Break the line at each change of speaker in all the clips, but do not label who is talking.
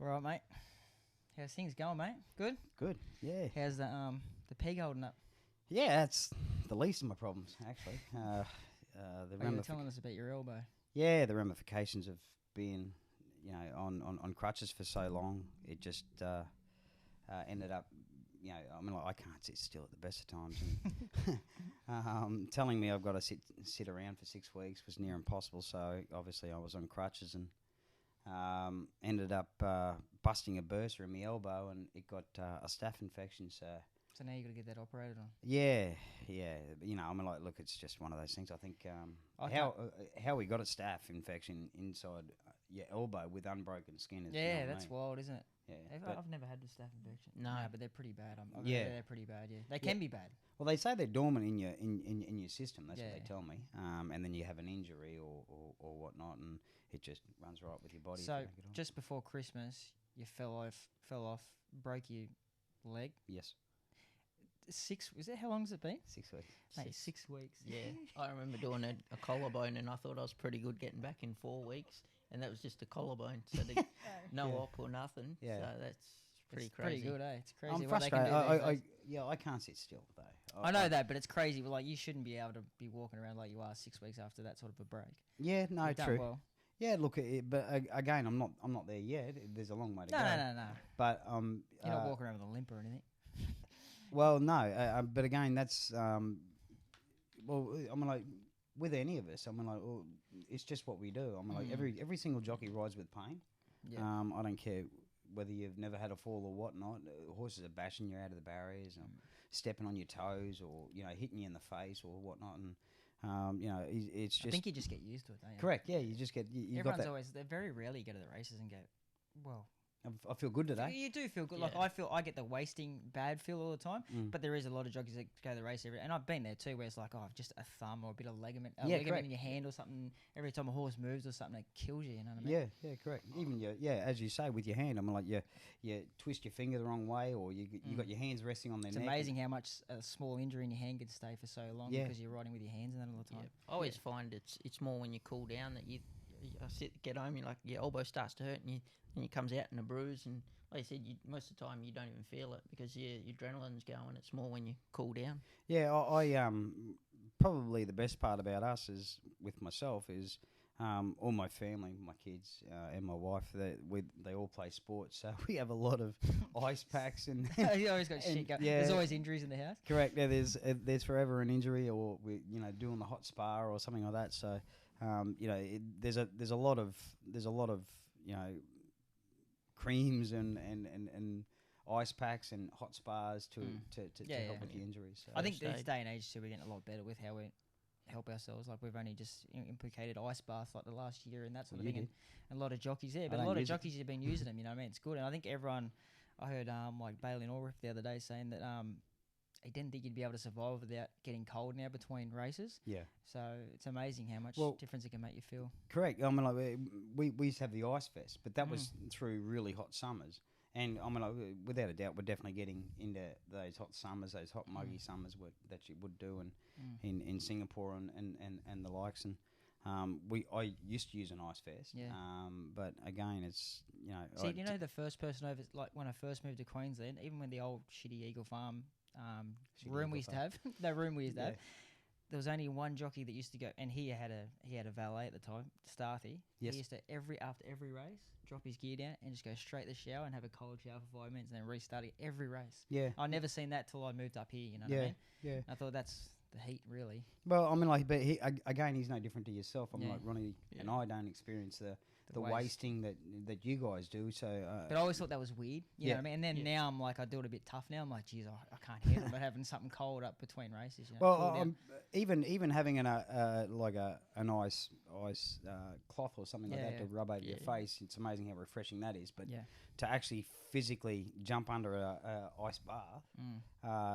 All right, mate. How's things going, mate? Good?
Good, yeah.
How's the peg holding up?
Yeah, that's the least of my problems, actually.
You were telling us about your elbow.
Yeah, the ramifications of being, on crutches for so long. It just ended up, I can't sit still at the best of times. And, telling me I've got to sit around for 6 weeks was near impossible. So obviously I was on crutches and ended up busting a bursa in my elbow, and it got a staph infection. So
now you got to get that operated on.
yeah. Look, it's just one of those things. I think how we got a staph infection inside your elbow with unbroken skin is
that's wild, isn't it?
Yeah,
I've never had the staph infection.
No,
but they're pretty bad. They're pretty bad. Yeah, they can be bad.
Well, they say they're dormant in your system. That's what they tell me. And then you have an injury or whatnot, and it just runs right with your body.
So just before Christmas, you fell off, broke your leg.
Yes.
6? Is that how long has it been?
6 weeks.
Mate, 6 weeks.
Yeah, I remember doing a collarbone, and I thought I was pretty good getting back in 4 weeks, and that was just a collarbone, so no op or nothing.
Yeah.
So that's pretty crazy.
Pretty good, eh? It's crazy.
I'm
what
frustrated.
They can do
I can't sit still though.
I know that, but it's crazy. Like, you shouldn't be able to be walking around like you are 6 weeks after that sort of a break.
Yeah, no,
You've done
true.
well.
Yeah, look, but again, I'm not there yet. There's a long way to go.
No.
But
you're not walking around with a limp or anything.
Well, no, but again, that's with any of us, it's just what we do. Every single jockey rides with pain.
Yeah.
I don't care whether you've never had a fall or whatnot. Horses are bashing you out of the barriers, or stepping on your toes, or hitting you in the face or whatnot, and it's just.
I think you just get used to it, don't you?
Correct. Yeah, you just get.
Everyone's always. They very rarely go to the races and go, well.
I feel good today.
You do feel good.
Yeah.
Like, I get the wasting bad feel all the time, but there is a lot of jockeys that go to the race and I've been there too, where it's like, just a thumb or a bit of ligament in your hand or something. Every time a horse moves or something, it kills you. You know what I mean?
Yeah, correct. Even as you say, with your hand, you twist your finger the wrong way, or you got your hands resting on their neck.
It's amazing how much a small injury in your hand can stay for so long because you're riding with your hands and that all the time.
Yeah. I always find it's more when you cool down that you get home, your elbow starts to hurt, and it comes out in a bruise, and like I said, most of the time you don't even feel it because your adrenaline's going. It's more when you cool down.
Yeah, I probably the best part about us is with myself is all my family, my kids, and my wife. They all play sports, so we have a lot of ice packs and.
You always got shit going. There's always injuries in the house.
Correct. Yeah, there's forever an injury, or we doing the hot spa or something like that. So there's a lot of creams and ice packs and hot spas to help with the injuries. So.
I think this day and age too, we're getting a lot better with how we help ourselves. Like, we've only just implicated ice baths like the last year and that sort of thing, and a lot of jockeys there. But a lot of jockeys have been using them. You know what I mean? It's good, and I think everyone. I heard like Bailey and Ulrich the other day saying that he didn't think he'd be able to survive without getting cold now between races. Yeah. So it's amazing how much difference it can make you feel.
Correct. We used to have the ice vest, but that was through really hot summers. And without a doubt, we're definitely getting into those hot summers, those hot muggy summers that you would do in Singapore and the likes. And I used to use an ice vest. Yeah. But again, it's
See, the first person over, like when I first moved to Queensland, even when the old shitty Eagle Farm room we used to have, there was only one jockey that used to go, and he had a valet at the time, Starthy. Yes. He used to after every race drop his gear down and just go straight to the shower and have a cold shower for 5 minutes and then restart it every race. Yeah, I never seen that till I moved up here. You know what I mean? Yeah. I thought that's the heat, really.
Well, but he's no different to yourself. Like Ronnie and I don't experience the wasting that you guys do. So,
but I always thought that was weird. You know what I mean? And then now I'm like, I do it a bit tough now. I'm like, geez, I can't handle it having something cold up between races.
Even having an ice cloth or something like that to rub over your face, it's amazing how refreshing that is. But to actually physically jump under a ice bath,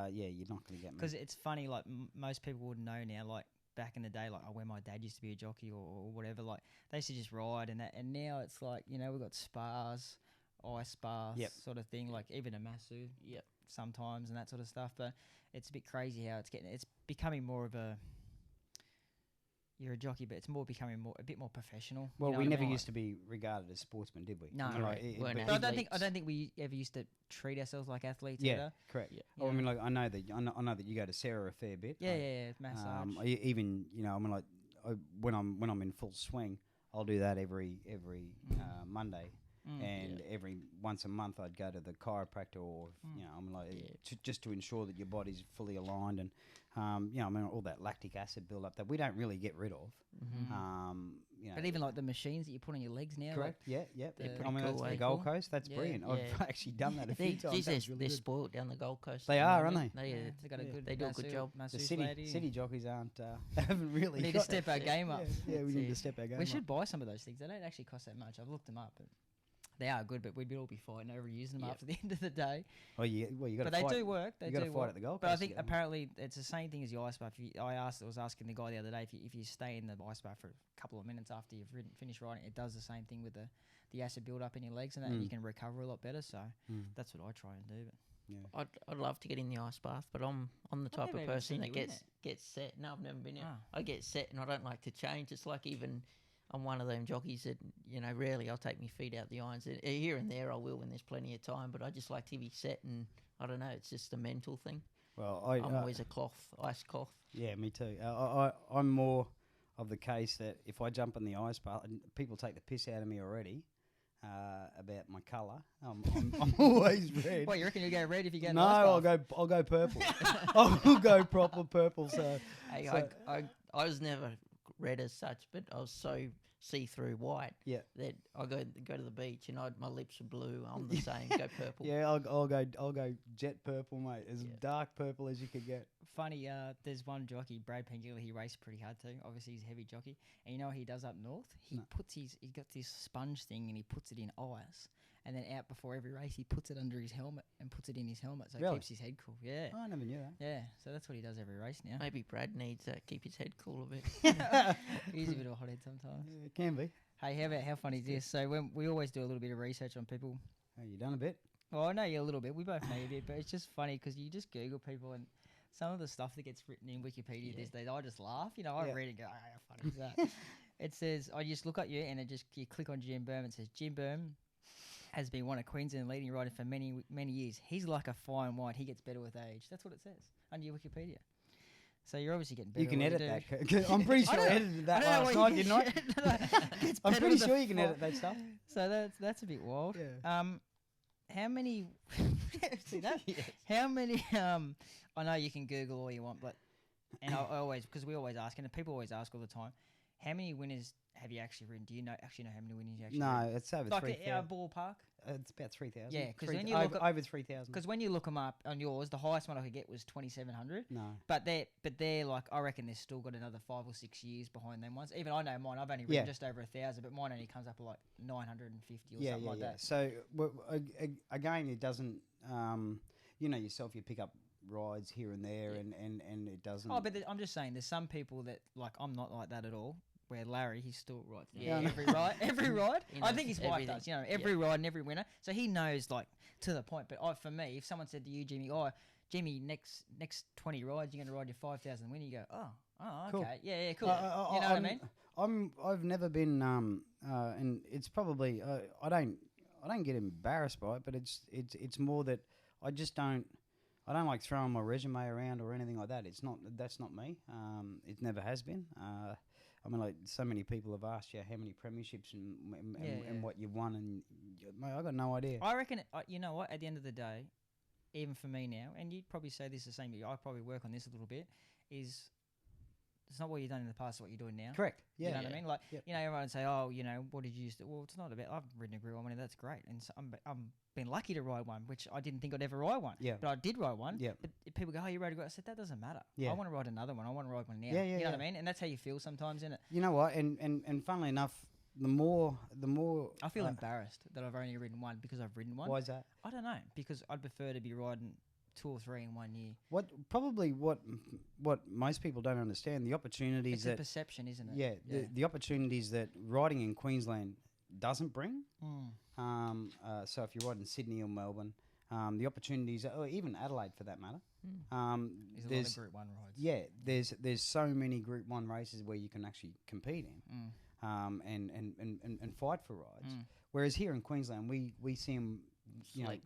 you're not going to get me.
Because it's funny, like most people would know now, like back in the day, like when my dad used to be a jockey or whatever, like they used to just ride and that, and now it's like we've got spas, ice baths, sort of thing, like even a masseur.
Yep.
sometimes and that sort of stuff. But it's a bit crazy how it's becoming more of a. You're a jockey, but it's more becoming a bit more professional.
Well,
you know
we
what I
never
mean?
used to be regarded as sportsmen, did we?
No.
I mean,
Correct. Weren't
but
But
athletes.
I don't think we ever used to treat ourselves like athletes
yeah,
either.
correct.
Yeah.
Oh, I
Yeah.
mean, like I know that you go to Sarah a fair bit.
Yeah, massage.
Even I mean, like when I'm in full swing, I'll do that every Monday. And every once a month I'd go to the chiropractor, or I mean, like just to ensure that your body's fully aligned, and I mean, all that lactic acid build up that we don't really get rid of.
But even like the machines that you put on your legs now,
correct,
like
yeah.
They're
I
pretty
mean,
cool,
that's
eh?
the Gold
Cool.
Coast. That's
Yeah.
brilliant.
Yeah.
I've actually done that a few
They,
times.
geez,
That's
they're,
really
they're
good.
spoiled down the Gold Coast.
They
at the
are,
moment.
aren't
yeah, they got a good.
They do a good job.
The
masseuse
city
lady.
jockeys aren't haven't really.
We need to
got-
step our game up.
Yeah, we need to
it.
step our game.
We
up.
should buy some of those things. They don't actually cost that much. I've looked them up. But they are good, but we'd all be fighting over using them
Yep.
after the end of the day.
Well, you got to
But they
fight.
do work. They
You got
do
to fight
work.
at the Gold Coast.
But I think
yeah.
apparently it's the same thing as the ice bath. I was asking the guy the other day if you stay in the ice bath for a couple of minutes after you've finished riding, it does the same thing with the acid build up in your legs and that, and you can recover a lot better. So that's what I try and do. But
I'd love to get in the ice bath, but I'm the type
never
of
even
person
seen
that
you in
gets set. No, I've never been there.
Ah.
I get set and I don't like to change. It's like even I'm one of them jockeys that rarely I'll take my feet out the irons. Here and there I will when there's plenty of time, but I just like to be set, and I don't know. It's just a mental thing.
Well,
I'm always a ice cloth.
Yeah, me too. I'm more of the case that if I jump in the ice bath, and people take the piss out of me already about my colour. I'm always red.
what, you reckon you'll go red if you get in
No,
the ice bath?
I'll go purple. I'll go proper purple. So,
Hey,
so
I was never red as such, but I was so see-through white that I go to the beach and my lips are blue. I'm the same. Go purple.
yeah, I'll go jet purple, mate. As dark purple as you could get.
Funny, there's one jockey, Brad Pengula, he raced pretty hard too. Obviously, he's a heavy jockey. And you know what he does up north? He's got this sponge thing and he puts it in ice. And then out before every race, he puts it under his helmet and puts it in his helmet so it
Really?
keeps his head cool. Yeah.
Oh, I never knew that.
Yeah, so that's what he does every race now.
Maybe Brad needs to keep his head cool a bit.
He's a bit of a hothead sometimes.
Yeah, it can be.
Hey, how funny is this? So when we always do a little bit of research on people.
Oh, you done a bit?
Well, I know you a little bit. We both know you a bit, but it's just funny because you just Google people and some of the stuff that gets written in Wikipedia these days, I just laugh. I read it and go, how funny is that? It says, I just look at you and you click on Jim Byrne and it says, Jim Byrne has been one of Queensland leading riders for many, many years. He's like a fine wine. He gets better with age. That's what it says under your Wikipedia. So you're obviously getting better.
You can
at what
edit
you
that.
do.
I'm pretty sure I edited that last night, didn't I? I'm pretty sure you can edit that stuff.
So that's a bit wild.
Yeah.
How many? See that?
Yes.
How many? I know you can Google all you want, but I always, because we always ask, and people always ask all the time, how many winners have you actually ridden? Do you actually know how many winners you actually?
No,
ridden?
it's over
Like
3,000.
a ballpark.
It's about 3,000.
Yeah, 'cause when you
over,
look at-
over 3,000.
Because when you look them up on yours, the highest one I could get was 2,700.
No.
But they're like, I reckon they've still got another 5 or 6 years behind them ones. Even I know mine. I've only ridden just over 1,000, but mine only comes up to like 950 or something like that.
So again, it doesn't. You know yourself. You pick up rides here and there, and it doesn't.
Oh, but I'm just saying, there's some people that like I'm not like that at all. Where Larry, he's still right.
Yeah.
Yeah, every ride.
He
I
knows
think his wife
everything.
does. Every ride and every winner. So he knows like to the point. But for me, if someone said to you, Jimmy, Jimmy, next 20 rides, you're going to ride your 5,000 win. You go, okay,
Cool.
yeah, cool. You know what I mean?
I've never been. And it's probably. I don't get embarrassed by it, but it's more that I just don't. I don't like throwing my resume around or anything like that. That's not me. It never has been. I mean, like so many people have asked you how many premierships and what you won, and mate, I got no idea.
I reckon. You know what? At the end of the day, even for me now, and you'd probably say this the same. I probably work on this a little bit. Is it's not what you've done in the past, it's what you're doing now.
Correct. Yeah.
You know what I mean? Like,
Yep.
everyone would say, what did you used to? Well, it's not about. I've ridden a Grille One, and that's great. And so I'm been lucky to ride one, which I didn't think I'd ever ride one.
Yeah.
But I did ride one.
Yeah.
But people go, you rode a Grille. I said, that doesn't matter.
Yeah.
I want to ride another one. I want to ride one now.
Yeah,
you know
yeah.
what I mean? And that's how you feel sometimes, isn't it?
You know what? And funnily enough, the more.
I feel embarrassed that I've only ridden one because I've ridden one.
Why is that?
I don't know, because I'd prefer to be riding 2 or 3 in 1 year.
What most people don't understand, the opportunities
It's a
that
perception, isn't it?
yeah. The opportunities that riding in Queensland doesn't bring.
Mm.
So if you're riding Sydney or Melbourne, the opportunities, or even Adelaide for that matter.
There's a lot of Group 1 rides.
Yeah, there's so many Group 1 races where you can actually compete in and fight for rides. Whereas here in Queensland, we see them,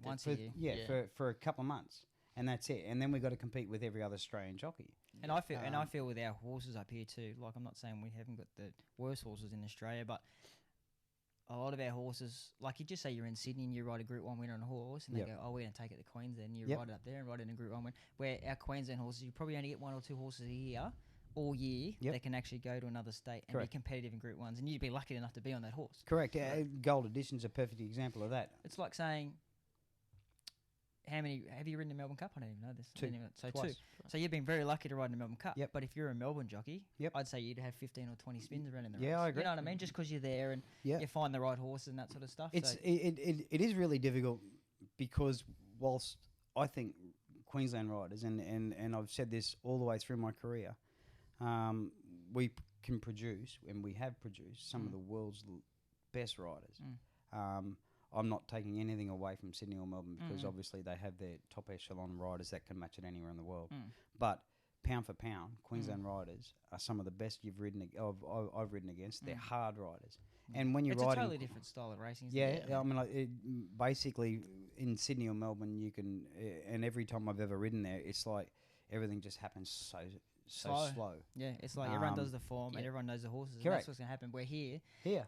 once a year.
For a couple of months, and that's it. And then we've got to compete with every other Australian jockey.
And I feel with our horses up here too. Like, I'm not saying we haven't got the worst horses in Australia, but a lot of our horses, like, you just say you're in Sydney and you ride a Group 1 winner on a horse, and they go, "Oh, we're going to take it to Queensland." And you ride it up there and ride it in a Group 1 win. Where our Queensland horses, you probably only get 1 or 2 horses a year, all year, that can actually go to another state and be competitive in Group 1s, and you'd be lucky enough to be on that horse.
Correct. Gold Edition's a perfect example of that.
It's like saying, how many have you ridden the Melbourne Cup? I don't even know this.
2.
So
Twice.
2. So you've been very lucky to ride in the Melbourne Cup.
Yep.
But if you're a Melbourne jockey,
Yep.
I'd say you'd have 15 or 20 spins around in the race.
Yeah, I agree.
You know what I mean? Just because you're there and you find the right horses and that sort of stuff.
It is really difficult because whilst I think Queensland riders, and I've said this all the way through my career, we can produce, and we have produced, some of the world's best riders. I'm not taking anything away from Sydney or Melbourne because obviously they have their top echelon riders that can match it anywhere in the world. But pound for pound, Queensland riders are some of the best you've ridden. I've ridden against. They're hard riders, and when you're
it's
riding,
a totally different style of racing. Isn't it?
I mean, like basically in Sydney or Melbourne, you can, and every time I've ever ridden there, it's like everything just happens so slow.
Yeah, it's like everyone does the form and everyone knows the horses.
Correct.
And that's what's going to happen. We're here,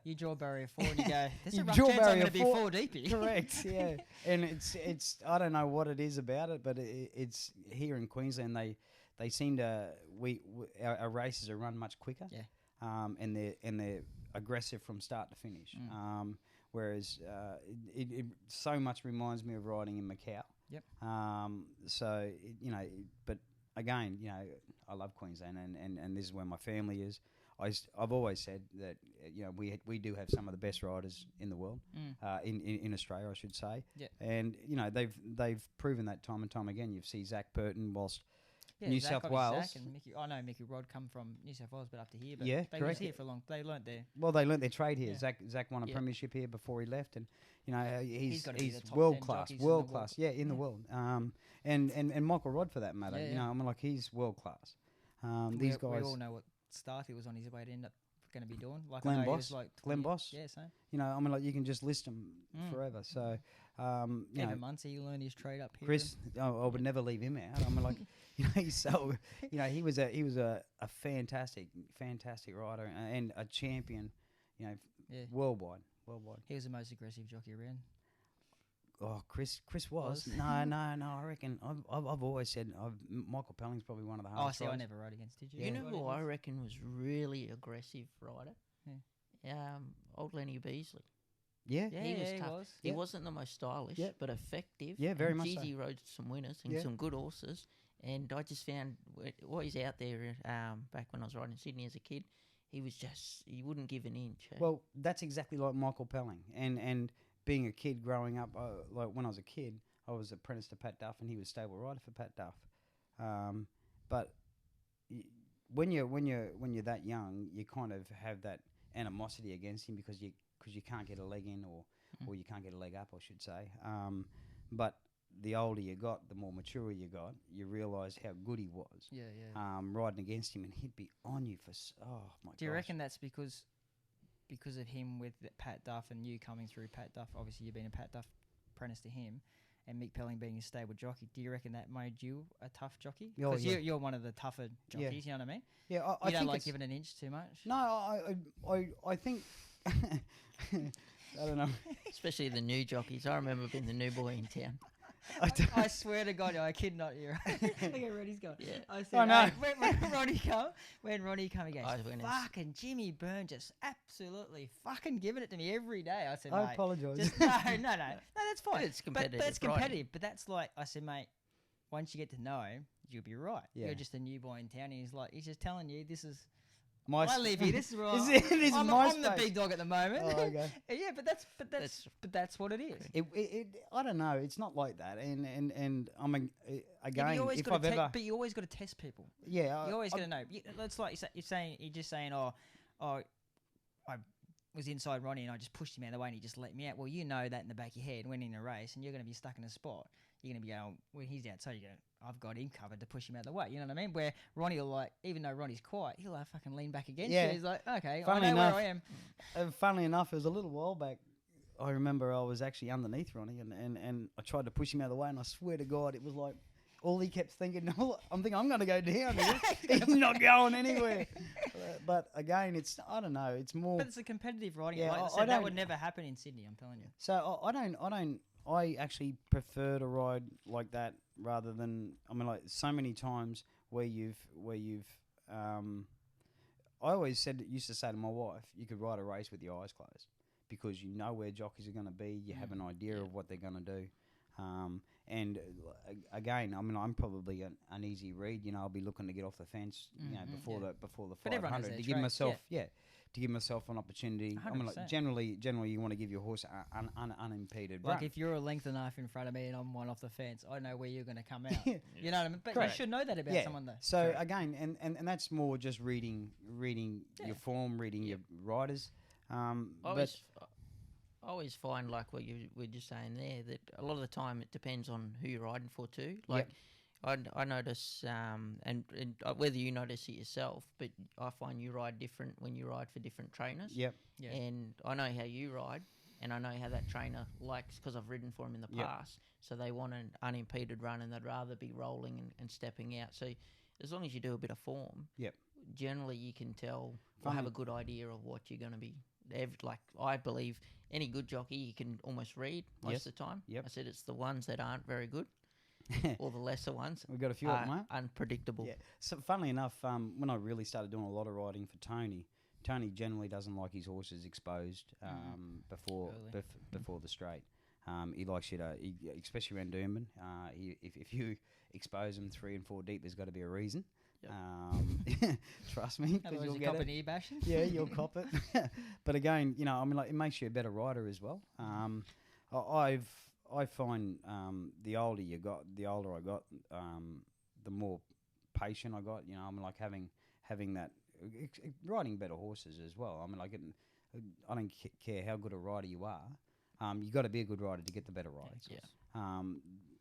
you draw barrier 4 and you go, there's
You
a rough
draw
chance I'm
barrier
going to be 4 deep here.
Correct, yeah. And it's I don't know what it is about it, but it's here in Queensland, they seem to, our races are run much quicker.
Yeah.
And they're aggressive from start to finish. Whereas it so much reminds me of riding in Macau.
Yep.
So, but again, I love Queensland, and this is where my family is. I've always said that we do have some of the best riders in the world, in Australia, I should say.
Yeah.
And they've proven that time and time again. You see Zach Burton, whilst New
Zach
South Wales.
Zach and Mickey, I know Mickey Rod come from New South Wales, but up to here. But
Yeah,
they
correct.
was here for a long. They learnt there.
Well, they learnt their trade here.
Yeah.
Zach won a premiership here before he left, and he's
gotta be the top
world
10
class,
jockeys in the world.
in the world. And Michael Rod for that matter.
Yeah,
I mean, like, he's world class. These guys.
We all know what start he was on his way to end up going to be doing. Like
Glenn
I know he
Boss.
was like
Glenn
20
Boss.
Yeah, same.
I mean, like, you can just list them forever. So,
Even Muncie, he learned his trade up here.
Chris, I would never leave him out. I mean, like, he's so, he was a fantastic rider and a champion, worldwide.
He was the most aggressive jockey around.
Oh, Chris was. No, I reckon I've always said Michael Pelling's probably one of the hardest.
I
riders.
never rode against. Did you?
You know
ride
who I
against?
reckon was really aggressive rider?
Yeah.
Old Lenny Beasley.
Yeah.
Yeah,
He was
he
tough.
was.
He
Yeah.
wasn't the most stylish,
Yeah.
but effective.
Yeah, very
and
much
geez,
so.
he rode some winners and
Yeah.
some good horses. And I just found what he's out there. Back when I was riding in Sydney as a kid, he wouldn't give an inch.
Well, that's exactly like Michael Pelling. And being a kid growing up, like when I was a kid, I was apprenticed to Pat Duff, and he was stable rider for Pat Duff. But when you're that young, you kind of have that animosity against him because you can't get a leg in or you can't get a leg up, I should say. But the older you got, the more mature you got, you realise how good he was.
Yeah.
Riding against him, and he'd be on you for my.
Do you reckon that's because of him with Pat Duff and you coming through Pat Duff? Obviously, you've been a Pat Duff apprentice to him, and Mick Pelling being a stable jockey. Do you reckon that made you a tough jockey?
Oh,
Because
yeah.
you're one of the tougher jockeys. You know what I mean?
Yeah, I
You don't
think
like
it's-
giving an inch too much.
No, I think I don't know.
Especially the new jockeys. I remember being the new boy in town.
I swear to God, I kid not you. Look at Ronnie's gone.
Yeah.
I said,
Oh, no.
when Ronnie come, he goes,
I went and
fucking Jimmy Byrne just absolutely fucking giving it to me every day. I said,
I
mate,
apologise.
just, no, that's fine.
It's competitive
But it's
riding.
competitive. But that's like, I said, mate, once you get to know him, you'll be right.
Yeah.
You're just a new boy in town. And he's just telling you, this is,
My
I live here. This is where
This
I,
is- this is
I'm,
my
I'm the
space.
big dog at the moment.
Oh, okay.
Yeah, but that's what it is.
I don't know. It's not like that. And I'm again,
you always
if
gotta
I've ever,
but you always got to test people.
yeah,
You always got to know. It's like you're just saying, oh, I was inside Ronnie and I just pushed him out of the way and he just let me out. Well, you know that in the back of your head when in a race and you're going to be stuck in a spot. You're going to be going, when he's outside, you go, I've got him covered to push him out of the way. You know what I mean? Where Ronnie will like, even though Ronnie's quiet, he'll like fucking lean back against you. He's like, okay, I know where I am.
Funnily enough, it was a little while back. I remember I was actually underneath Ronnie and I tried to push him out of the way and I swear to God, it was like, all he kept thinking, I'm thinking I'm going to go down. He's not going anywhere. But again, I don't know. It's more.
But it's a competitive riding.
Yeah,
like I said, that would never happen in Sydney. I'm telling you.
So I actually prefer to ride like that rather than. I mean, like so many times where you've. I always used to say to my wife, you could ride a race with your eyes closed because you know where jockeys are going to be. You have an idea of what they're going to do. And again, I mean, I'm probably an easy read. You know, I'll be looking to get off the fence, you know, before the 500 to give myself, to give myself an opportunity.
100%.
I mean, like generally, you want to give your horse an unimpeded
like
run.
if you're a length and a half in front of me and I'm one off the fence, I know where you're going to come out. You know what I mean? But
Correct.
you should know that about someone though.
So
Correct.
again, and that's more just reading your form, reading your riders.
I always find, like what you were just saying there, that a lot of the time it depends on who you're riding for too. Like, I notice, and whether you notice it yourself, but I find you ride different when you ride for different trainers.
Yep.
Yeah.
And I know how you ride, and I know how that trainer likes, because I've ridden for him in the past. So they want an unimpeded run, and they'd rather be rolling and stepping out. So as long as you do a bit of form, generally you can tell or have a good idea of what you're going to be. Like I believe any good jockey you can almost read most of the time.
Yep.
I said it's the ones that aren't very good or the lesser ones.
We've got a few of them, mate.
Unpredictable.
Yeah. So funnily enough, when I really started doing a lot of riding for Tony generally doesn't like his horses exposed before the straight. He likes you to, especially around Byrne. If you expose them 3 and 4 deep, there's got to be a reason. Yep. Trust me,
otherwise
you'll
you
get
cop
it.
an ear bashing.
Yeah, you'll cop it. But again, you know, I mean, like it makes you a better rider as well. I find the older I got, the more patient I got. You know, I mean, like having that riding better horses as well. I mean, like I don't care how good a rider you are. You got to be a good rider to get the better riders.
Yeah.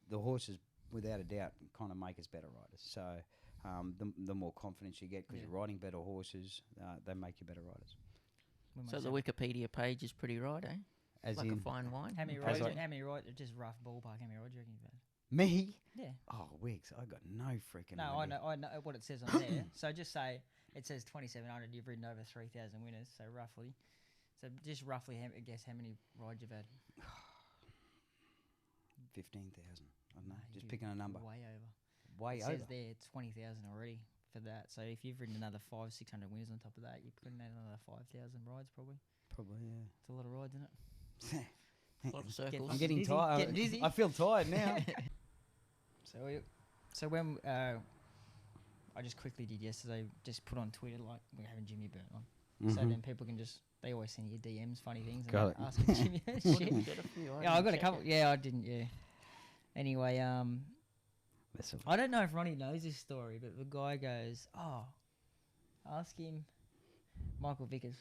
The horses, without a doubt, kind of make us better riders. So. The more confidence you get because you're riding better horses, they make you better riders.
So the Wikipedia page is pretty right, eh?
As
like
in,
a fine wine.
How many rides? How many rides? Just rough ballpark. How many rides do you reckon you've had?
Me?
Yeah.
Oh, Wiggs, I got no freaking.
No,
idea.
I know what it says on there. So just say it says 2,700. You've ridden over 3,000 winners. So roughly, just roughly, guess how many rides you've had?
15,000. I don't know. Just picking a number.
Way over.
Way
it
over.
says there 20,000 already for that. So if you've ridden another 500-600 winners on top of that, you're putting out another 5,000 rides probably.
Probably, yeah.
It's a lot of rides, isn't it?
A lot of circles.
I'm getting tired.
Getting dizzy.
I feel tired now.
So when I just quickly did yesterday, just put on Twitter like we're having Jimmy Byrne on.
Mm-hmm.
So then people can they always send you DMs, funny things, and
Got it.
asking Jimmy shit. Yeah, I got a couple. Yeah, I didn't. Yeah. Anyway, I don't know if Ronnie knows this story, but the guy goes, ask him, Michael Vickers,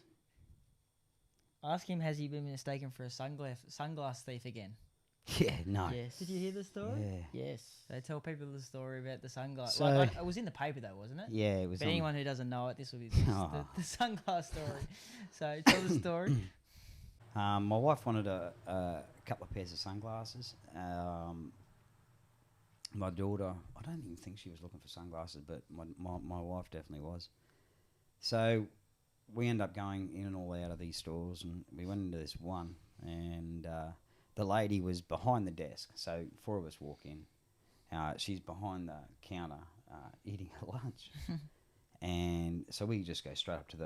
ask him, has he been mistaken for a sunglass thief again?
Yeah, no.
Yes.
Did you hear the story?
Yeah.
Yes.
They tell people the story about the sunglass.
So
like, it was in the paper though, wasn't it?
Yeah, it was.
But anyone who doesn't know it, this will be the sunglass story. So tell the story.
My wife wanted a couple of pairs of sunglasses. My daughter, I don't even think she was looking for sunglasses, but my wife definitely was. So we end up going in and all out of these stores, and we went into this one, and the lady was behind the desk. So 4 of us walk in. She's behind the counter eating her lunch, and so we just go straight up to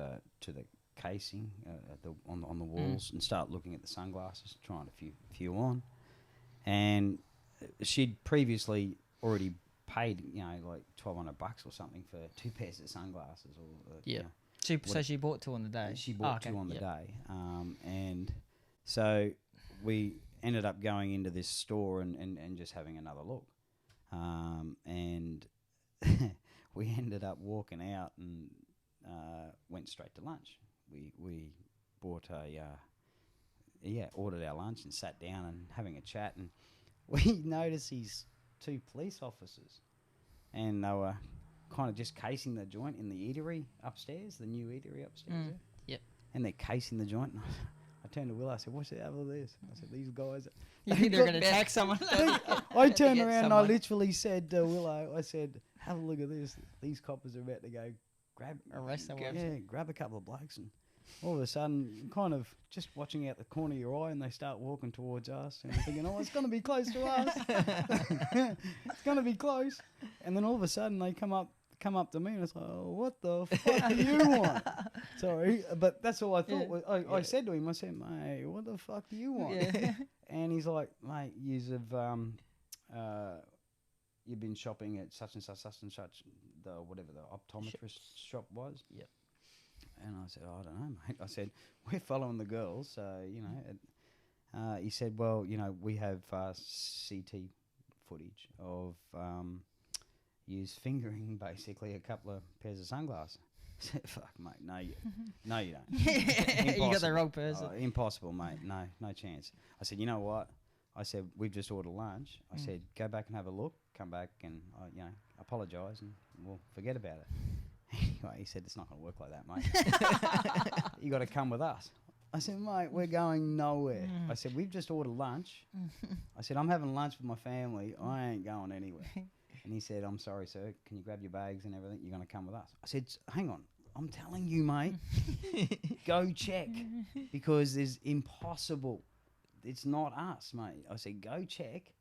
the casing on the walls and start looking at the sunglasses, trying a few on, and she'd previously already paid, like $1,200 or something for 2 pairs of sunglasses.
So she bought 2 on the day.
She bought 2 on the day, and so we ended up going into this store and just having another look, and we ended up walking out and went straight to lunch. We bought ordered our lunch and sat down and having a chat, and we noticed these 2 police officers, and they were kind of just casing the joint in the eatery upstairs, the new eatery upstairs. There.
Yep.
And they're casing the joint. And I turned to Will. I said, "What's the hell of this?" I said, "These guys."
You think they're going to attack someone?
I turned
get
around and I
someone.
literally said to Willow, I said, "Have a look at this. These coppers are about to go
Arrest someone."
grab a couple of blokes." And all of a sudden, kind of just watching out the corner of your eye, and they start walking towards us, and I'm thinking, "Oh, it's going to be close to us. It's going to be close." And then all of a sudden, they come up to me, and it's like, "Oh, what the fuck do you want?" Sorry, but that's all I thought.
Yeah.
I said to him, I said, "Mate, what the fuck do you want?"
Yeah.
And he's like, "Mate, you've been shopping at such and such, the whatever the optometrist shop was."
Yep.
And I said, "I don't know, mate." I said, "We're following the girls, so he said, "Well, we have CT footage of yous fingering basically a couple of pairs of sunglasses." I said, "Fuck, mate, no, you don't."
You got the wrong person.
Oh, impossible, mate. No chance. I said, "You know what?" I said, "We've just ordered lunch." I said, "Go back and have a look. Come back and apologise, and we'll forget about it." Anyway, he said, "It's not going to work like that, mate. You got to come with us." I said, "Mate, we're going nowhere." I said, "We've just ordered lunch." I said, "I'm having lunch with my family. I ain't going anywhere." And he said, "I'm sorry, sir. Can you grab your bags and everything? You're going to come with us." I said, "Hang on. I'm telling you, mate. Go check, because there's impossible. It's not us, mate." I said, "Go check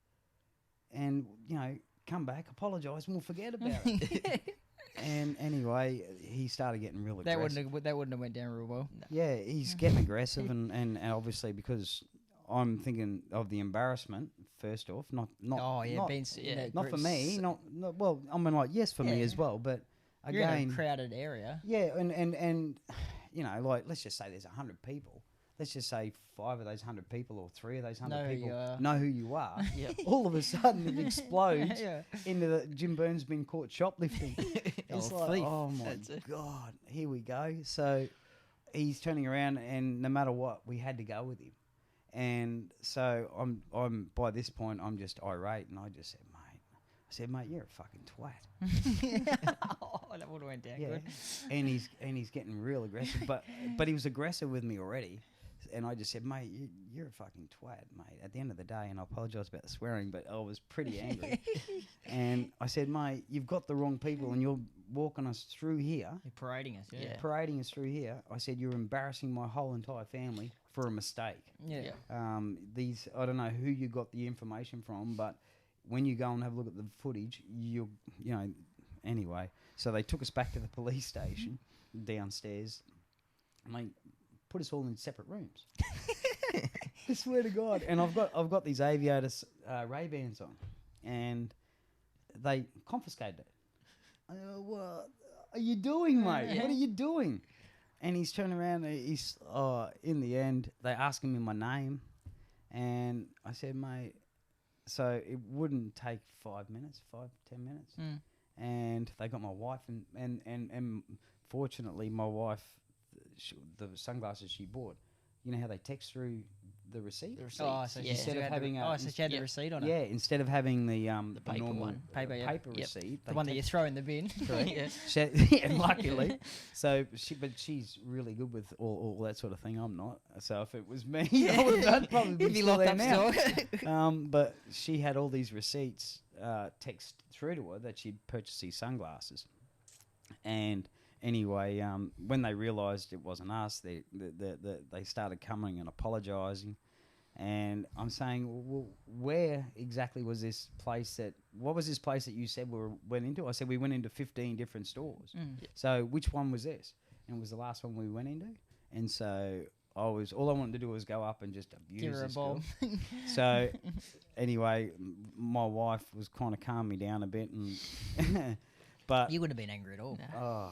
and, come back, apologise, and we'll forget about it." And anyway, he started getting real aggressive.
That wouldn't have went down real well.
No.
Yeah, he's getting aggressive, and obviously because I'm thinking of the embarrassment first off, not
being in that
not for
group
me, not well. I mean, like, yes, for me
Yeah.
as well, but
You're in
again,
a crowded area.
yeah, and like, let's just say there's 100 people. Let's just say 5 of those 100 people or 3 of those 100
Know who
people
you are.
know who you are.
Yep.
All of a sudden, it explodes
Yeah.
into the Jim Byrne's been caught shoplifting. It's
Oh,
like,
thief.
oh my
That's it.
God, here we go. So he's turning around, and no matter what, we had to go with him. And so I'm by this point, I'm just irate, and I just said, mate, you're a fucking twat.
Oh, that would have went down
Yeah,
good.
and he's getting real aggressive, but he was aggressive with me already. And I just said, "Mate, you're a fucking twat, mate." At the end of the day, and I apologise about the swearing, but I was pretty angry. And I said, "Mate, you've got the wrong people, and you're walking us through here,
You're parading us. Yeah.
Yeah.
parading us through here." I said, "You're embarrassing my whole entire family for a mistake."
Yeah.
Yeah.
I don't know who you got the information from, but when you go and have a look at the footage, anyway. So they took us back to the police station downstairs, and they put us all in separate rooms. I swear to God. And I've got these aviators Ray-Bans on, and they confiscated it. What are you doing, mate?
Yeah.
What are you doing? And he's turning around. And in the end, they asked me my name, and I said, "Mate." So it wouldn't take 5 minutes, 10 minutes, and they got my wife, and fortunately, my wife. The sunglasses she bought, you know how they text through the receipt?
The receipt.
Oh, so
Yeah.
instead of having so she had the
Yep.
receipt on it.
Yeah, instead of having the
paper
normal
one.
Paper, yeah.
paper
Yep.
receipt,
The one that you throw in the bin.
correct.
Yeah.
Yeah, luckily. So she's really good with all that sort of thing. I'm not. So if it was me, I'd probably be
He'd be
still
locked
there
up
now.
still.
But she had all these receipts text through to her that she'd purchased these sunglasses, and anyway, when they realised it wasn't us, they started coming and apologising, and I'm saying, well, where exactly was this place what was this place that you said went into? I said we went into 15 different stores. So which one was this? And it was the last one we went into, and so all I wanted to do was go up and just abuse
Give her a
this girl.
bomb.
So anyway, my wife was kind of calming me down a bit, and but
You wouldn't have been angry at all.
oh,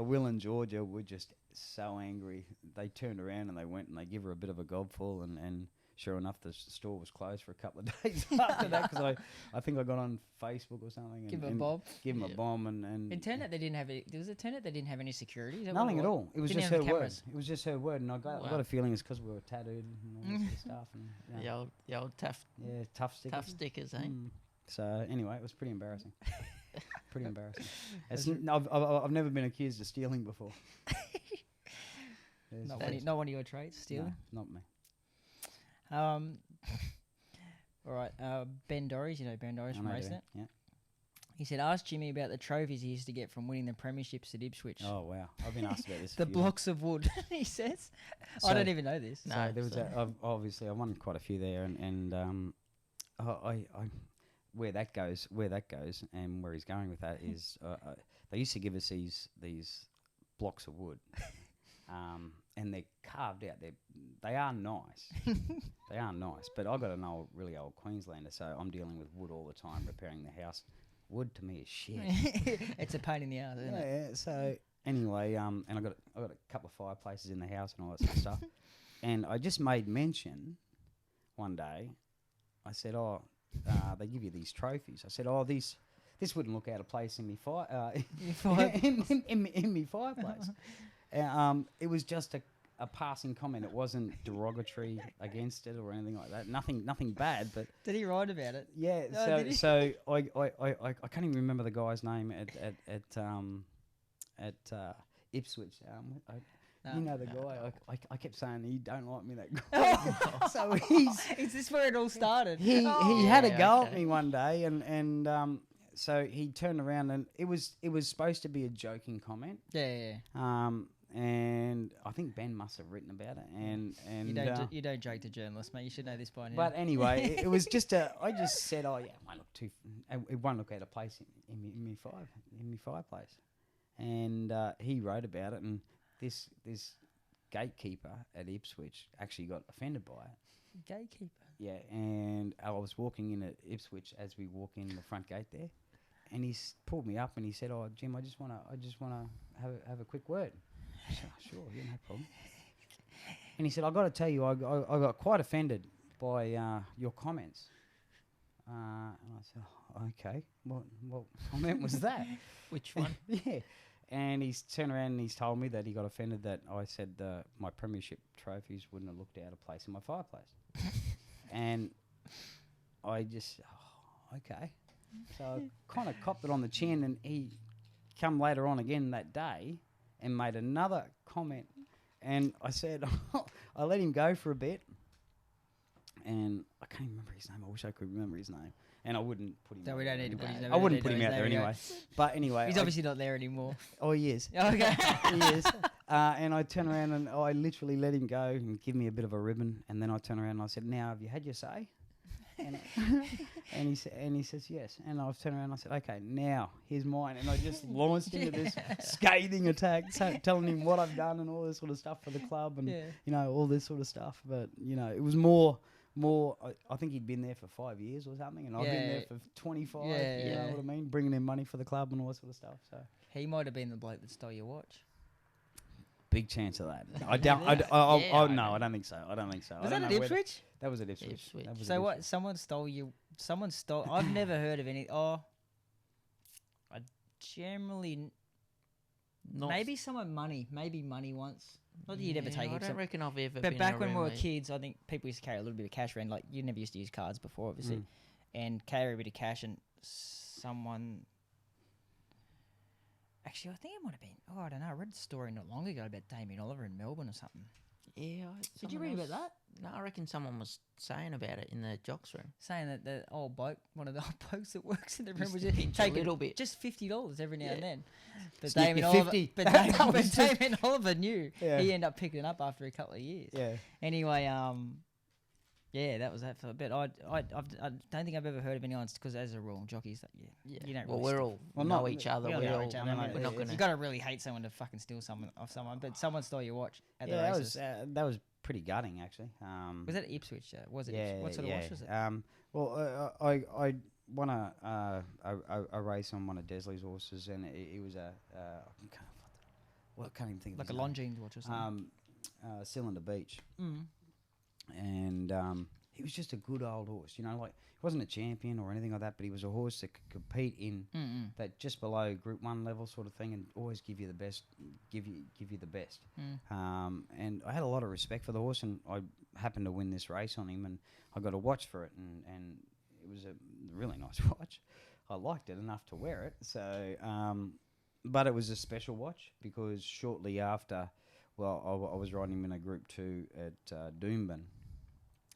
Will and Georgia were just so angry. They turned around and they went and they give her a bit of a gobful, and sure enough, the store was closed for a couple of days after that because I think I got on Facebook or something.
Give him a bomb.
Give him a bomb and.
In Turnet, they didn't have there was a Turnet that didn't have any security. Is that
Nothing
what
at all. It was
Didn't
just
have
her word.
cameras.
It was just her word, and I got a feeling it's because we were tattooed and all this sort of stuff. And,
The old tough
tough stickers.
tough stickers, eh?
So anyway, it was pretty embarrassing. Pretty embarrassing. I've never been accused of stealing before.
Not one of your traits, stealing.
No, not me.
All right. Ben Dorries, you know Ben Dorries from RaceNet.
Yeah.
He said, ask Jimmy about the trophies he used to get from winning the premierships at Ipswich.
Oh wow, I've been asked about this.
The blocks of wood, he says. I don't even know this.
No, there was obviously I won quite a few there, and I where that goes, and where he's going with that is they used to give us these blocks of wood, and they're carved out. They are nice. They are nice, but I got an really old Queenslander, so I'm dealing with wood all the time, repairing the house. Wood to me is shit.
It's a pain in the ass, isn't it?
Yeah. So anyway, and I got a couple of fireplaces in the house and all that sort of stuff, and I just made mention one day. I said, they give you these trophies. I said, this wouldn't look out of place in me in me fireplace. It was just a passing comment. It wasn't derogatory against it or anything like that. Nothing bad. But
did he write about it?
Yeah.
Oh,
so I can't even remember the guy's name at Ipswich. You know the guy. I kept saying he don't like me, that guy. So
is this where it all started?
He had a go at me one day, and so he turned around and it was supposed to be a joking comment.
Yeah.
And I think Ben must have written about it. And
you don't joke to journalists, mate. You should know this by now.
But anyway, it was just I just said, it won't look out of place in me fireplace. And he wrote about it, and this gatekeeper at Ipswich actually got offended by it.
Gatekeeper.
Yeah, and I was walking in at Ipswich as we walk in the front gate there, and he pulled me up and he said, "Oh, Jim, I just wanna have a quick word." Sure, yeah, no problem. And he said, "I got to tell you, I got quite offended by your comments." And I said, "Okay, what comment was that?"
Which one?
Yeah. And he's turned around and he's told me that he got offended that I said my premiership trophies wouldn't have looked out of place in my fireplace. And I just, okay. So I kind of copped it on the chin, and he come later on again that day and made another comment. And I said, I let him go for a bit. And I can't remember his name. I wish I could remember his name. And I wouldn't put him.
So we don't need to put his name.
I wouldn't put him out there anyway. But anyway,
he's obviously not there anymore.
Oh, he is.
Okay,
he is. And I turned around and I literally let him go and give me a bit of a ribbon. And then I turned around and I said, "Now, have you had your say?" And he says yes. And I've turned around and I said, "Okay, now here's mine." And I just launched into this scathing attack, telling him what I've done and all this sort of stuff for the club and all this sort of stuff. But it was more. I think he'd been there for 5 years or something, and I've been there for 25.
Yeah,
you know what I mean? Bringing in money for the club and all that sort of stuff. So
he might have been the bloke that stole your watch.
Big chance of that. I don't. No, I don't think so. I don't think so.
Was that at Ipswich?
That was at Ipswich.
So what? Someone stole you. Someone stole. I've never heard of any. I generally. Maybe someone money. Maybe money once. Not that you'd ever take it.
I don't reckon I've ever.
But back when we were kids, I think people used to carry a little bit of cash around. Like you never used to use cards before, obviously, and carry a bit of cash. And someone. Actually, I think it might have been. I don't know. I read a story not long ago about Damien Oliver in Melbourne or something.
Yeah.
Did you read about that?
No, I reckon someone was saying about it in the jocks room.
Saying that the old bloke, one of the old blokes that works in the room, was
just
just
take a little bit,
just $50 every now and then. But
Snip
Damien
your
Oliver,
50.
but Damien Oliver knew.
Yeah.
He ended up picking it up after a couple of years.
Yeah.
Anyway, yeah, that was that for a bit. I don't think I've ever heard of anyone, because as a rule, jockeys, you don't.
Well,
really
we're all know each other.
We all know each other.
We're not gonna.
You got to really hate someone to fucking steal someone. But someone stole your watch at the races.
That was pretty gutting actually.
Was that Ipswich? Was it?
Yeah.
What sort of watch was it?
Well, I won a race on one of Desley's horses, and it was I can't even think of
like
his
a Longines watch or something.
Cylinder Beach. and he was just a good old horse. You know, like he wasn't a champion or anything like that, but he was a horse that could compete in that just below Group 1 level sort of thing, and always give you the best, give you the best. And I had a lot of respect for the horse, and I happened to win this race on him, and I got a watch for it, and it was a really nice watch. I liked it enough to wear it, so but it was a special watch because shortly after, well, I was riding him in a Group 2 at Byrne,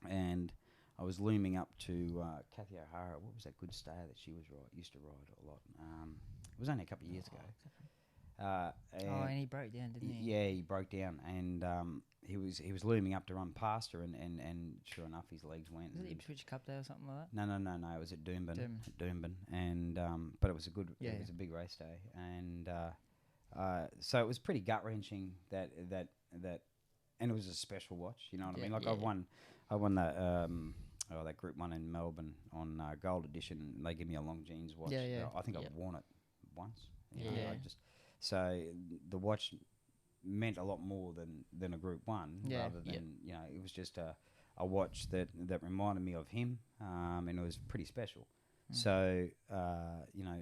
and I was looming up to Kathy O'Hara. What was that good stayer that she used to ride a lot? It was only a couple of years ago.
And he broke down, didn't he?
Yeah, he broke down, and he was looming up to run past her, and sure enough, his legs went.
Was it Ipswich Cup Day or something like that?
No. It was at Doomben, and but it was it was a big race day, and so it was pretty gut wrenching that, and it was a special watch. You know what I mean? Like I won that that Group 1 in Melbourne on Gold Edition, and they give me a long jeans watch. I think I've worn it once. You know, so the watch meant a lot more than a Group 1 rather than you know, it was just a watch that reminded me of him, and it was pretty special. So you know,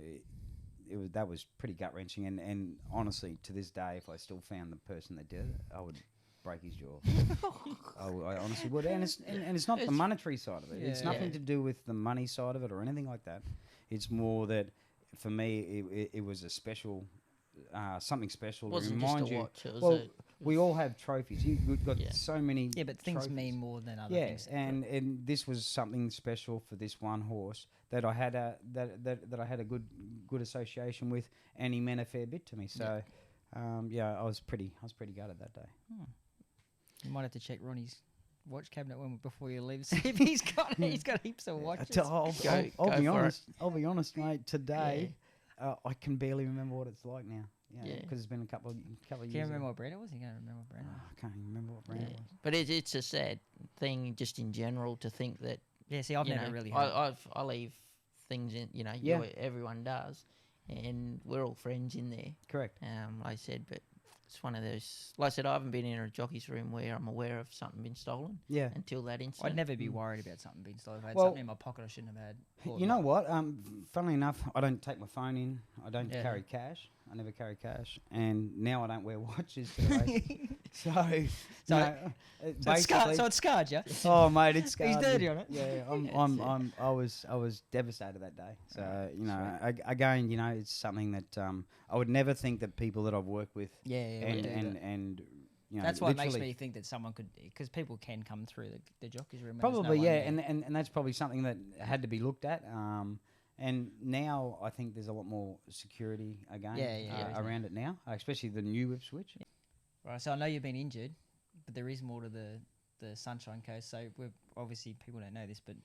that was pretty gut wrenching, and honestly, to this day, if I still found the person that did it, I would break his jaw. I honestly would, and it's not the monetary side of it. It's nothing to do with the money side of it or anything like that. It's more that for me, it was a special. Something special to remind you. Well, we all have trophies. You've got so many.
Yeah, but things
trophies.
mean more than other things.
Yeah, and this was something special for this one horse that I had a good association with, and he meant a fair bit to me. So, I was pretty gutted that day.
You might have to check Ronnie's watch cabinet before you leave. See if he's got heaps of watches.
I'll be honest, mate. Today. I can barely remember what it's like now. Because it's been a couple of years.
Can you remember what brand it was? You can't remember what brand it was.
I can't even remember what brand it was.
But it's a sad thing, just in general, to think that.
Yeah, see, I've never really.
I leave things in. You know, everyone does, and we're all friends in there.
Correct.
Like I said, but it's one of those. Like I said, I haven't been in a jockey's room where I'm aware of something being stolen. Yeah. Until that incident.
I'd never be worried about something being stolen. If I had something in my pocket I shouldn't have had.
You know what? Funnily enough, I don't take my phone in. I don't carry cash. I never carry cash, and now I don't wear watches to the race.
It's scarred you.
Oh mate, it's scarred.
He's dirty on it.
Yeah, I was devastated that day. So again, you know, it's something that I would never think that people that I've worked with. And you know,
that's what makes me think that someone could, because people can come through the jockey's room.
Probably, and that's probably something that had to be looked at. And now I think there's a lot more security again around it now, especially the new Ipswich.
Right, so I know you've been injured, but there is more to the Sunshine Coast. So we've obviously, people don't know this, but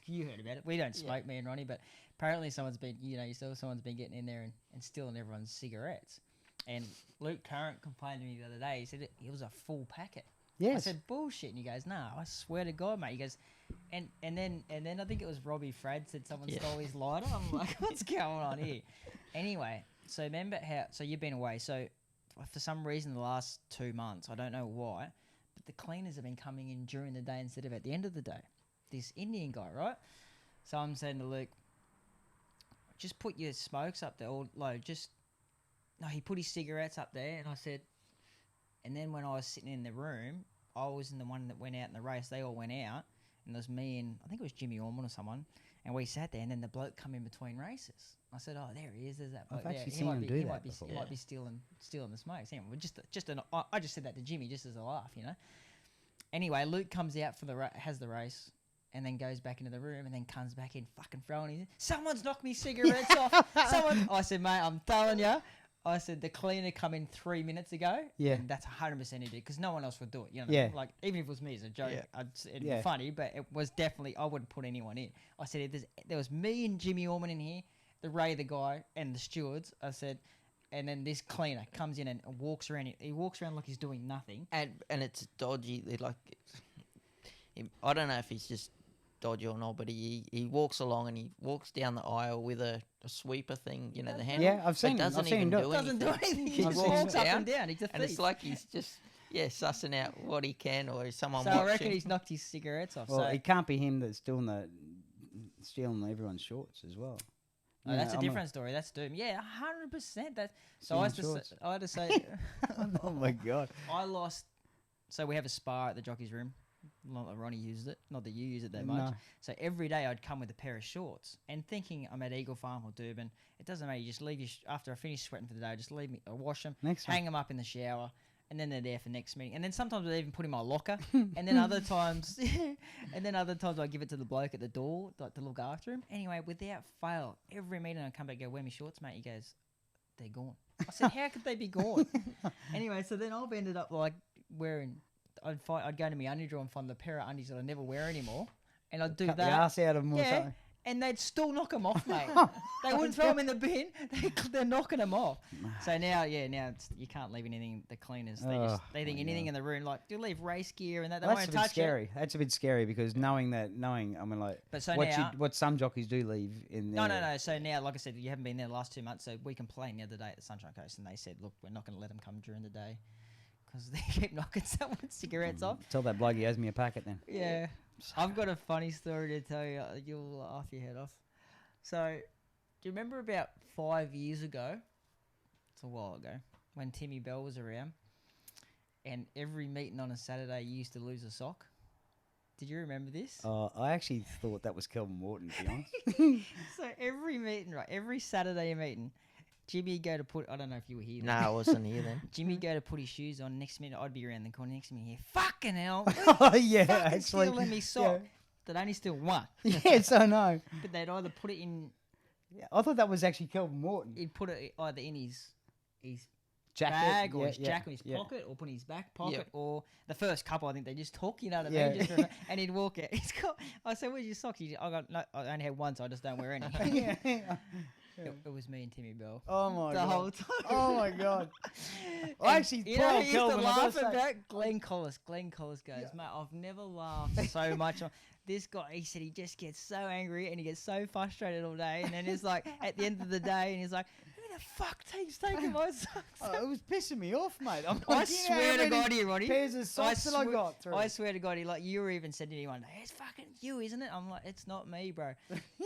you heard about it. We don't smoke, me and Ronnie, but apparently someone's been, someone's been getting in there and stealing everyone's cigarettes. And Luke Current complained to me the other day. He said it was a full packet. Yes. I said, bullshit. And he goes, no, I swear to God, mate. He goes, and then I think it was Robbie Frad said someone stole his lighter. I'm like, what's going on here? Anyway, so remember so you've been away. So for some reason the last 2 months, I don't know why, but the cleaners have been coming in during the day instead of at the end of the day. This Indian guy, right? So I'm saying to Luke, just put your smokes up there, or no, he put his cigarettes up there, and I said, and then when I was sitting in the room, I was in the one that went out in the race. They all went out, and there was me and I think it was Jimmy Orman or someone, and we sat there, and then the bloke come in between races. I said, "Oh, there he is. There's that bloke there. He might be stealing the smokes." Anyway, I just said that to Jimmy just as a laugh, you know. Anyway, Luke comes out for has the race, and then goes back into the room, and then comes back in fucking throwing his. Someone's knocked me cigarettes off. Someone. I said, "Mate, I'm telling you." I said, the cleaner come in 3 minutes ago. Yeah. And that's 100% he did, because no one else would do it. You know what I mean? Like, even if it was me as a joke, it'd be funny, but it was definitely, I wouldn't put anyone in. I said, there was me and Jimmy Orman in here, the Ray, the guy, and the stewards. I said, and then this cleaner comes in and walks around. He walks around like he's doing nothing.
And it's dodgy. I don't know if he's just dodgy or not, but he walks along and he walks down the aisle with a sweeper thing, the handle.
Yeah, I've seen him.
Doesn't do anything.
He just walks up and down. He's a thief.
And it's like he's just sussing out what he can, or is someone
So
watching.
I reckon he's knocked his cigarettes off.
Well,
so
it can't be him that's stealing everyone's shorts as well.
oh,
You
that's
know,
a
I'm
different story. That's Doom. Yeah, 100%. That. So
stealing
I had to say,
oh my god!
I lost. So we have a spa at the jockey's room. Not that Ronnie used it. Not that you use it that much.
No.
So every day I'd come with a pair of shorts and thinking I'm at Eagle Farm or Durban. It doesn't matter. You just leave after I finish sweating for the day. Just leave me. I wash them, hang them up in the shower, and then they're there for next meeting. And then sometimes I even put in my locker. And then other times, I give it to the bloke at the door, like to look after him. Anyway, without fail, every meeting I come back, and go, "Where are my shorts, mate?" He goes, "They're gone." I said, "How could they be gone?" Anyway, so then I've ended up like wearing. I'd go to my undie drawer and find the pair of undies that I never wear anymore, and I'd do
Cut
that.
the ass out of them or
Yeah,
something.
and they'd still knock them off, mate. They wouldn't throw them in the bin. They're knocking them off. So now you can't leave anything. The cleaners, they think anything in the room, like you leave race gear and that. They
Well,
won't
that's a bit
touch
scary.
it.
That's a bit scary because knowing, I mean, like,
But so
what
now,
what some jockeys do leave in there.
no. So now, like I said, you haven't been there the last 2 months, so we complained the other day at the Sunshine Coast, and they said, look, we're not going to let them come during the day because they keep knocking someone's cigarettes off.
Tell that bloke he owes me a packet then.
Yeah. I've got a funny story to tell you. You'll laugh your head off. So, do you remember about 5 years ago? It's a while ago when Timmy Bell was around, and every meeting on a Saturday you used to lose a sock. Did you remember this?
I actually thought that was Kelvin Morton, to be honest.
So every meeting, right? Every Saturday meeting, Jimmy go to put. I don't know if you were here.
No, I wasn't here then.
Jimmy go to put his shoes on. Next minute, I'd be around the corner. Next minute, here, fucking hell!
Oh yeah,
Fucking
actually.
stealing me sock. They'd only steal one.
Yes, I know.
But they'd either put it in.
Yeah, I thought that was actually Kelvin Morton.
He'd put it either in his
Jacket,
bag or
yeah,
his
yeah,
jacket or his
yeah.
pocket or put in his back pocket
Yep.
or the first couple I think they just talk, you know what I
Yeah.
mean? And he'd walk out. I said, "Where's your socks?" I only had one, so I just don't wear any.
Yeah.
It was me and Timmy Bell.
Oh my
The
god.
whole time.
Oh my god.
And
I actually
you know who used to
Kelvin, I gotta
laugh
say.
about Glenn Collis. Glenn Collis goes, "Mate, I've never laughed so much on this guy." He said he just gets so angry and he gets so frustrated all day, and then it's like at the end of the day, and he's like, "Who the fuck keeps taking my socks?"
It was pissing me off, mate. I'm
I
like, you know
swear
how
to
many
God, you Ronnie.
pairs of socks that I got through.
I swear to God, like you were even said to me one day, "It's fucking you, isn't it?" I'm like, "It's not me, bro."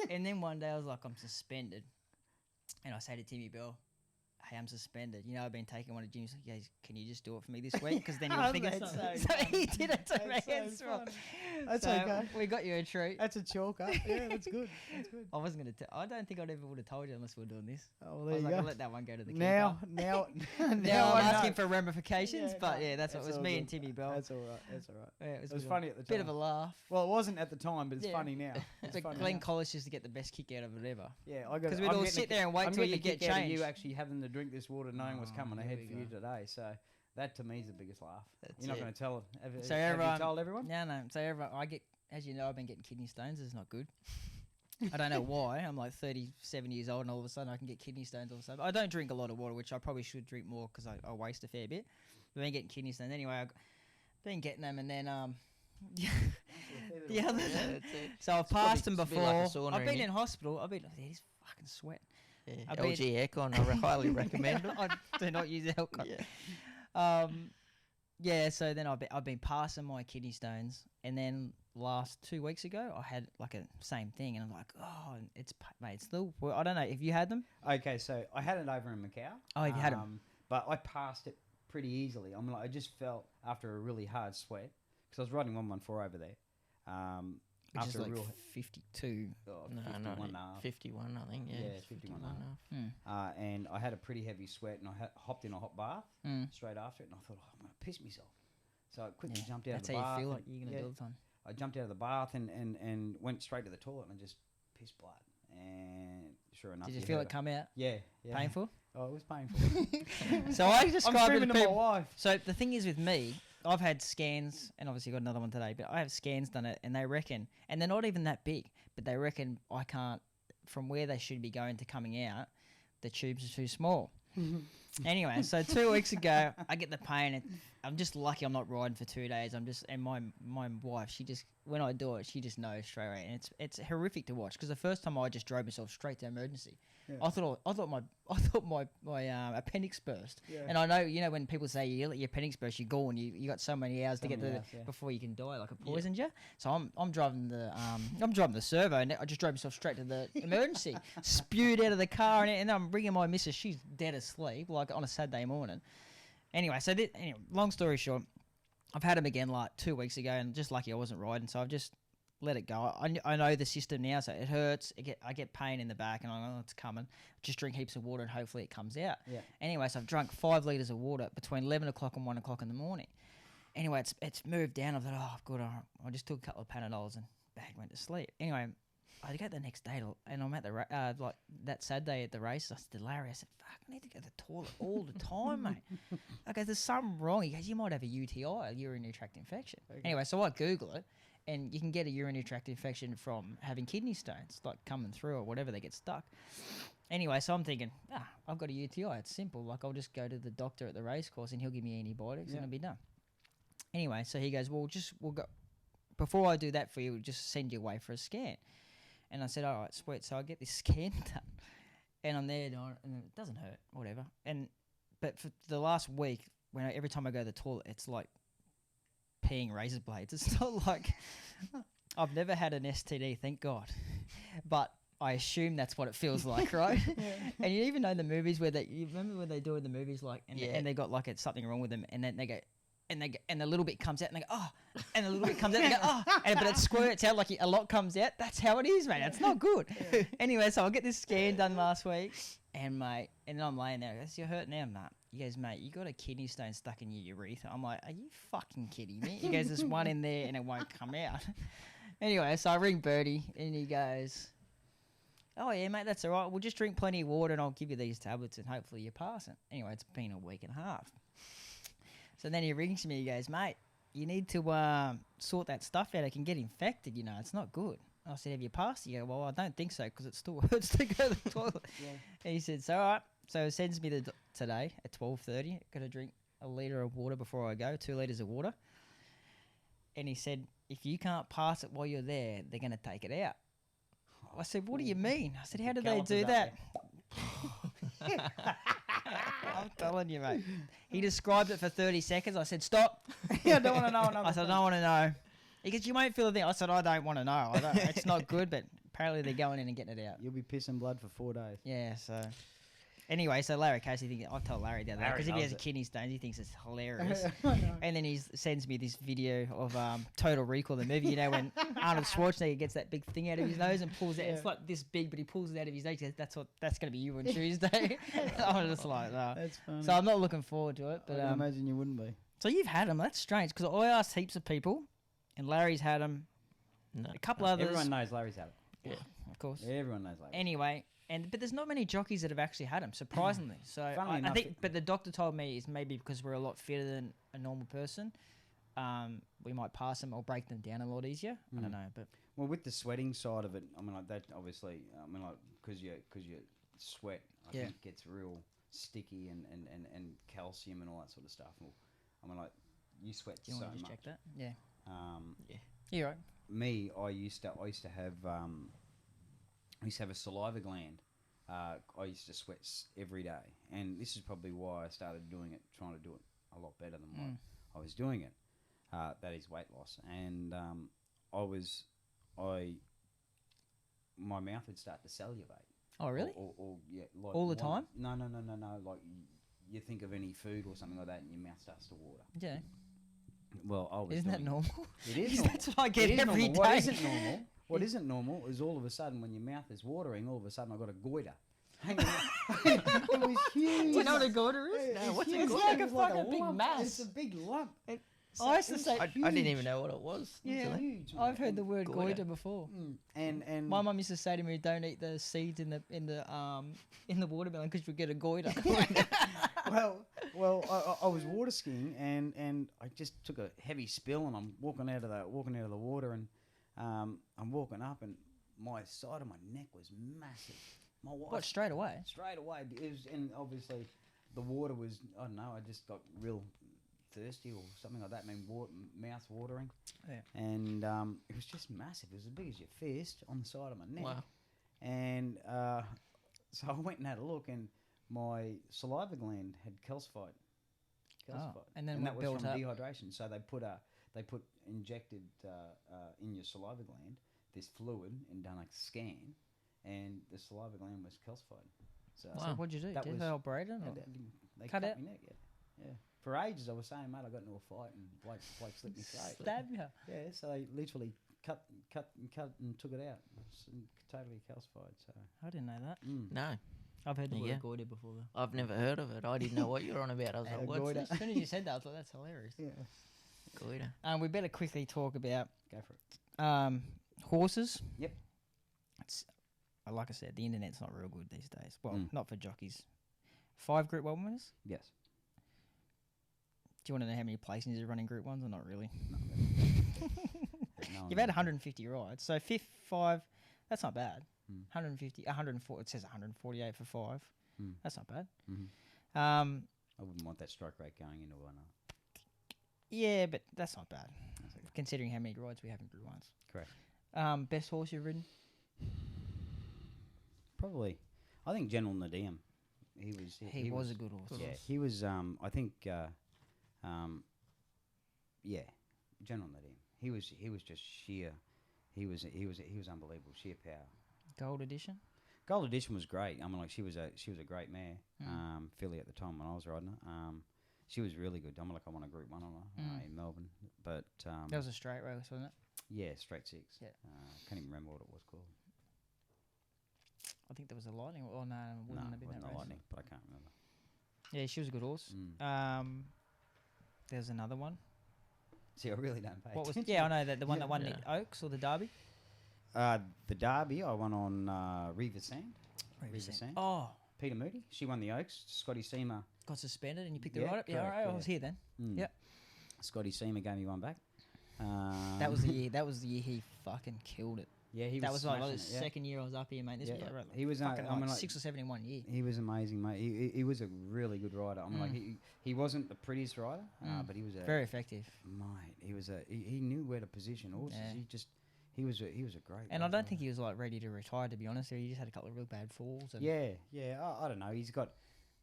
And then one day I was like, "I'm suspended," and I say to Timmy Bell, "Hey, I'm suspended. You know, I've been taking one of Jimmy's. Like, yeah, can you just do it for me this week? Because then he'll think it's
That's
so."
so
So he did it to me.
That's so
as well.
funny. That's
So
okay.
We got you a treat.
That's a chalker. Yeah, that's good. That's good.
I wasn't gonna. I don't think I'd ever would have told you unless we were doing this.
Oh, well,
I
there
was
you
like, I'll
go.
let that one go to the
Now,
keeper.
now,
Now I'm
I
asking
know.
for ramifications,
Yeah,
but
no,
yeah, that's what it was
all
me
good.
and Timmy Bell.
That's all right. That's all right.
Yeah,
It was
good.
funny at the time.
Bit of a laugh.
Well, it wasn't at the time, but it's
Yeah.
funny now. It's
But
funny
Glenn
now.
Collis used to get the best kick out of it ever.
Yeah, I got.
'Cause we'd all sit there and wait till you get
You
changed.
actually having to drink this water, knowing what's
Oh,
coming
here
ahead
we
for you
go.
today. So that to me is the biggest laugh.
That's
You're not
it.
going to tell. Have
So
you
everyone-
told everyone?
No. So everyone, as you know, I've been getting kidney stones. It's not good. I don't know why. I'm like 37 years old, and all of a sudden I can get kidney stones all of a sudden. I don't drink a lot of water, which I probably should drink more because I waste a fair bit. But I've been getting kidney stones anyway. I've been getting them, and then the other. So I've passed them
it's a bit like a
before.
sauna
I've
in
been
you.
in hospital. I've been. He's fucking sweating.
Yeah.
I bet-
LG aircon, I highly recommend it.
I do not use alcohol.
Yeah.
So then I've been passing my kidney stones, and then last 2 weeks ago I had like a same thing, and I'm like, oh, mate, it's still. Well, I don't know if you had them.
Okay, so I had it over in Macau.
Oh, you had 'em.
But I passed it pretty easily. I'm like, I just felt after a really hard sweat because I was riding 114 over there.
Which
after
is like
a real
52.
oh,
No,
51
no,
and a half.
51, I think. Yeah,
Yeah,
it's
51
51 and a half.
And I had a pretty heavy sweat, and I hopped in a hot bath straight after it, and I thought, oh, I'm going to piss myself. So I quickly jumped out
That's
of the
how
bath.
you feel
and-
like you're gonna do all the time.
I jumped out of the bath and went straight to the toilet and just pissed blood. And sure enough,
Did you feel
heard
it come out
Yeah, yeah.
painful?
Oh, it was painful.
So I
I'm
described it
screaming
to
to my
people.
wife.
So the thing is with me, I've had scans, and obviously got another one today, but I have scans done it, and they reckon, and they're not even that big, but they reckon I can't, from where they should be going to coming out, the tubes are too small. Anyway, so 2 weeks ago, I get the pain. And I'm just lucky I'm not riding for 2 days. And my wife, she just, when I do it, she just knows straight away. And it's horrific to watch because the first time I just drove myself straight to emergency. Yeah. I thought my appendix burst. Yeah. And I know, when people say your appendix burst, you're gone. You got so many hours to get before you can die, like it poisoned you. So I'm driving the servo, and I just drove myself straight to the emergency, spewed out of the car, and I'm bringing my missus. She's dead asleep, like on a Saturday morning. Anyway, long story short, I've had him again like 2 weeks ago, and just lucky I wasn't riding, so I've just let it go. I know the system now, so it hurts. I get pain in the back, and I know it's coming. Just drink heaps of water, and hopefully it comes out. Yeah. Anyway, so I've drunk 5 litres of water between 11 o'clock and 1 o'clock in the morning. Anyway, it's moved down. I thought, oh, good. I just took a couple of Panadols and bang, went to sleep. Anyway, I go the next day, and I'm at the like that Saturday at the race. I said to Larry, I said, fuck, I need to go to the toilet all the time, mate. I go, there's something wrong. He goes, you might have a UTI, a urinary tract infection. Okay. Anyway, so I Google it. And you can get a urinary tract infection from having kidney stones, like coming through or whatever, they get stuck. Anyway, so I'm thinking, I've got a UTI. It's simple. Like, I'll just go to the doctor at the race course and he'll give me antibiotics and it'll be done. Anyway, so he goes, we'll go. Before I do that for you, we'll just send you away for a scan. And I said, all right, sweet. So I get this scan done. And I'm there, and it doesn't hurt, whatever. But for the last week, every time I go to the toilet, it's like peeing razor blades. It's not like I've never had an STD, thank God, but I assume that's what it feels like, right? Yeah. And you even know the movies you remember when they do in the movies, like, and they got like something wrong with them, and then they go, and the little bit comes out, and they go, oh, and the little bit comes out, and they go, oh, but it squirts out like a lot comes out. That's how it is, mate. It's not good. Yeah. Anyway, so I get this scan done last week, and I'm laying there. I goes, you're hurt now, mate. He goes, mate, you got a kidney stone stuck in your urethra. I'm like, are you fucking kidding me? He goes, there's one in there and it won't come out. Anyway, so I ring Byrne and he goes, oh yeah, mate, that's all right. We'll just drink plenty of water and I'll give you these tablets and hopefully you pass it. Anyway, it's been a week and a half. So then he rings me. He goes, mate, you need to sort that stuff out. It can get infected, it's not good. I said, have you passed? He goes, well, I don't think so because it still hurts to go to the toilet. Yeah. And he said, so all right. So it sends me today at 12:30. Got to drink a litre of water before I go, 2 litres of water. And he said, if you can't pass it while you're there, they're going to take it out. I said, what do you mean? I said, how do they do that? I'm telling you, mate. He described it for 30 seconds. I said, stop. I don't want to know. I said, I don't want to know. He goes, you won't feel a thing. I said, I don't want to know. It's not good, but apparently they're going in and getting it out.
You'll be pissing blood for 4 days.
Yeah, so... Anyway, so Larry Casey, I've told Larry the other day, because if he has a kidney stone, he thinks it's hilarious. And then he sends me this video of Total Recall, the movie, when Arnold Schwarzenegger gets that big thing out of his nose and pulls it. Yeah. It's like this big, but he pulls it out of his nose. He goes, that's going to be you on Tuesday. I was just like, no. That's funny. So I'm not looking forward to it. But
I imagine you wouldn't be.
So you've had them. That's strange, because I asked heaps of people, and Larry's had them.
No,
a couple others.
Everyone knows Larry's had it.
Yeah, of course.
Yeah, everyone knows Larry.
Anyway... But there's not many jockeys that have actually had them, surprisingly. So I think, but the doctor told me is maybe because we're a lot fitter than a normal person, we might pass them or break them down a lot easier. I don't know, but
with the sweating side of it, I mean, like that obviously, because you sweat, I think gets real sticky and calcium and all that sort of stuff. Well, I mean, like you sweat so much. Do you want to just check that?
Yeah. Yeah. You're right.
Me, I used to have. I used to have a saliva gland. I used to sweat every day. And this is probably why I started doing it, trying to do it a lot better than what I was doing it. That is weight loss. And my mouth would start to salivate.
Oh, really?
Like
all the time?
No. Like you think of any food or something like that and your mouth starts to water.
Yeah.
Well,
Isn't that normal?
It is normal.
That's what I get every day.
What isn't normal? What isn't normal is all of a sudden when your mouth is watering, all of a sudden I got a goiter. Hang on. It was huge.
Do you know what a goiter is?
No,
what's
a goiter? It's like a big mass. It's a big lump.
I used to say I didn't even know what it was.
Yeah, huge. I've heard the word goiter before.
And
my mum used to say to me, "Don't eat the seeds in the watermelon because you'll get a goiter."
Well, I was water skiing and I just took a heavy spill and I'm walking out of the water and I'm walking up and my side of my neck was massive. My wife,
what, straight away?
Straight away. It was, and obviously the water was, I don't know, I just got real thirsty or something like that. I mean, mouth watering.
Yeah.
And it was just massive. It was as big as your fist on the side of my neck.
Wow.
And so I went and had a look, and my saliva gland had calcified.
And then
that was
built
from
up.
dehydration. So they put injected in your saliva gland this fluid and done a scan, and the saliva gland was calcified. So,
So what'd you do?
That
Did
was-
they operate it? Or?
they
Cut
cut
out?
my neck. Yeah. For ages, I was saying, mate, I got into a fight, and Blake slipped me throat.
Stab you.
Yeah, so they literally cut and took it out. It's totally calcified. So
I didn't know that.
No,
I've heard the
There you
word
go.
goiter before though.
I've never heard of it. I didn't know what you were on about. I was like, what's
goiter.
this?
As soon as you said that, I thought that's hilarious.
yeah,
Goiter.
We better quickly talk about
go for it.
horses.
Yep.
It's like I said, the internet's not real good these days. Well,
Mm.
not for jockeys. 5 Group 1 winners.
Yes.
Do you want to know how many placings you're running Group 1s or not really?
No,
You've had 150 rides, so 5, that's not bad.
Mm.
150, 104. It says 148 for 5.
Mm.
That's not bad.
Mm-hmm.
Um,
I wouldn't want that strike rate going into one.
yeah, but that's not bad,
That's okay.
considering how many rides we have in Group 1s.
Correct.
Best horse you've ridden?
Probably, I think General Nadim. He
was a good horse.
Yeah, he was. I think. Yeah, General Nadim. He was just sheer. He was unbelievable. Sheer power.
Gold edition.
Gold Edition was great. I mean, like she was a great mare.
Mm.
Filly at the time when I was riding her. She was really good. I won a Group 1 on her in Melbourne. But
That was a straight race, wasn't it?
yeah, straight 6.
Yeah.
Can't even remember what it was called.
I think there was a lightning. Oh no, it
No,
wouldn't
it
have been
wasn't
that
a
race.
Lightning, but I can't remember.
Yeah, she was a good horse.
Mm.
There's another one.
See, I really don't pay
What was?
attention.
Yeah, I know that the one
Yeah.
that won
Yeah.
the Oaks or the Derby.
The Derby, I won on Riva Sand. Riva Sand.
Oh,
Peter Moody, she won the Oaks. Scotty Seamer.
got suspended and you picked the
Yeah,
ride up. Yeah, all
correct,
right, I
yeah.
was here then. Yep.
Scotty Seamer gave me one back.
That was the year. That was the year he fucking killed it.
Yeah, he was.
That was like
smashing
the
it, yeah.
second year I was up here, mate. This
Yeah.
was like,
He was.
fucking
I mean, like,
6 or 7 in 1 year.
he was amazing, mate. He was a really good rider. I mean, like
Mm.
he wasn't the prettiest rider,
Mm.
but he was a
Very effective.
mate. He knew where to position horses.
Yeah.
He was a great.
And I
rider.
don't think he was like ready to retire, to be honest. He just had a couple of real bad falls. And
Yeah. I don't know. He's got.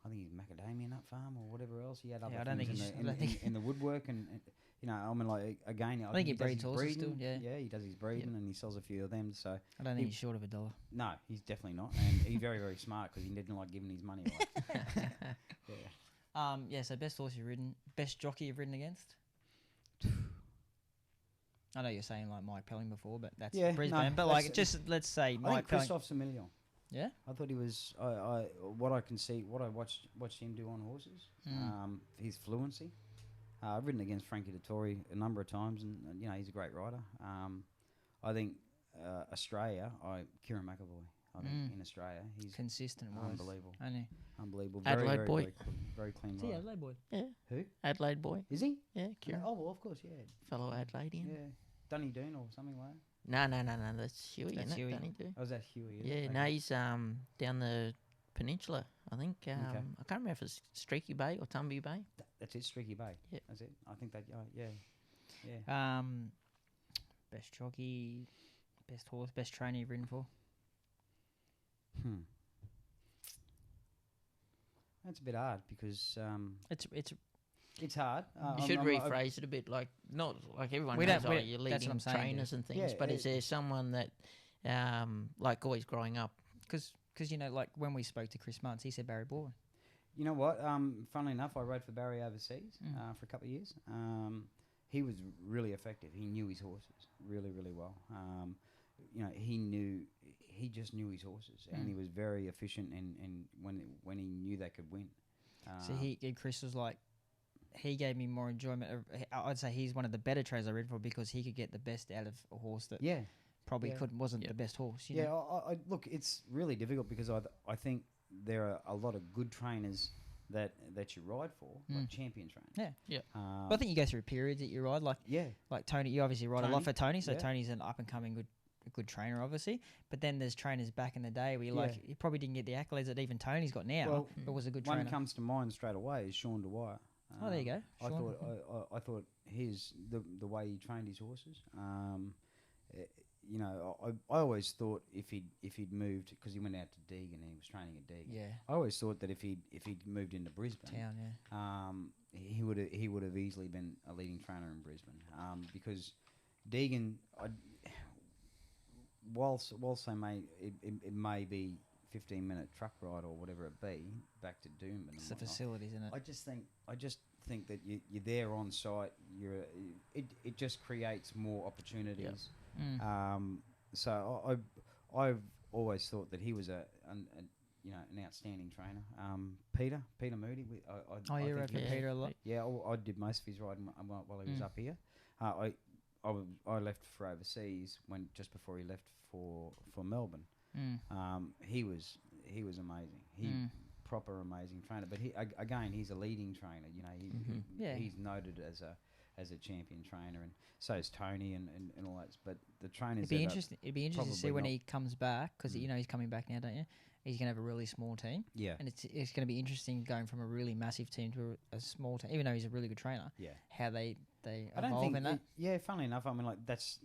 I think he's macadamia nut farm or whatever else. He had other
I don't
things
think
in,
he's-
the,
I
in,
don't
in,
think-
in the woodwork and you know, I mean, like again,
I think he
does
breeds
his
horses still,
breeding.
yeah.
Yeah, he does his breeding and he sells a few of them. So
I don't think he's short of a dollar.
no, he's definitely not, and he's very very smart because he didn't like giving his money away. Yeah.
Yeah, so best horse you've ridden. Best jockey you've ridden against? I know you're saying like Mike Pelling before, but that's
Yeah,
Brisbane.
no,
but like,
that's-
just let's say
I think
Mike Pelling.
Christophe Semillon.
Yeah?
I thought he was. What I can see, what I watched him do on horses.
Mm.
His fluency. I've ridden against Frankie Dettori a number of times, and you know he's a great rider. I think Australia, Kieran McAvoy. I think in Australia he's
Consistent was.
unbelievable.
I know.
Unbelievable.
Adelaide boy.
Very clean
Is he
rider.
Adelaide boy?
Yeah.
Who
Adelaide boy.
is he?
Yeah, Kieran.
Oh well, of course, yeah.
Fellow Adelaidean.
Yeah, Dunny Doon or something like that.
No. That's Huey,
That's
isn't
Huey.
it? Danny do.
Oh, is that Huey? Is
Yeah,
it?
no,
Okay.
he's down the peninsula. I think. I can't remember if it's Streaky Bay or Tumby Bay.
That's it, Streaky Bay.
Yeah.
That's it. I think that. Yeah.
Best jockey, best horse, best trainer you've ridden for?
That's a bit hard because
It's
hard.
You should rephrase it a bit like not like everyone
We
knows
don't- we
you're
don't- that's what
leading
I'm saying,
trainers and things,
Yeah,
but is there someone that like always growing up?
because you know, like when we spoke to Chris Muntz, he said Barry Bourne.
You know what? Funnily enough, I rode for Barry overseas for a couple of years. He was really effective. He knew his horses really, really well. You know, he just knew his horses, and he was very efficient. And when he knew they could win.
So Chris was like, he gave me more enjoyment. I'd say he's one of the better trainers I rid for because he could get the best out of a horse that
Yeah.
probably
Yeah.
wasn't the best horse. You
Yeah,
know?
I look, it's really difficult because I think there are a lot of good trainers that you ride for, like champion trainers.
Yeah.
Yeah.
But I think you go through periods that you ride. Like
Yeah.
Tony, you obviously ride a lot
Tony,
for Tony, so
yeah.
Tony's an up and coming good a good trainer, obviously. But then there's trainers back in the day where you're he probably didn't get the accolades that even Tony's got now, but was a good trainer.
One comes to mind straight away is Sean Dwyer.
Oh, there you go. Sean.
I thought the way he trained his horses. I always thought if he'd moved, because he went out to Deagon and he was training at Deagon.
Yeah.
I always thought that if he'd moved into Brisbane, he would have easily been a leading trainer in Brisbane. Because Deagon, whilst they it may be 15-minute truck ride or whatever it be back to Doomben.
It's the facilities, isn't it?
I just think that you're there on site. It just creates more opportunities.
Yep.
So I've always thought that he was an outstanding trainer. Peter Moody. I
you rode for Peter a lot.
Yeah, I did most of his riding while he was up here. I left for overseas just before he left for Melbourne. He was amazing. Proper amazing trainer. But he's a leading trainer. He's noted as a champion trainer, and so is Tony and all that. But the trainers. It'd
be interesting to see when he comes back, because he's coming back now, don't you? He's going to have a really small team.
Yeah.
And it's going to be interesting going from a really massive team to a small team, even though he's a really good trainer.
Yeah.
How they
I don't
evolve
think
in that.
Yeah, funnily enough, I mean, like, that's,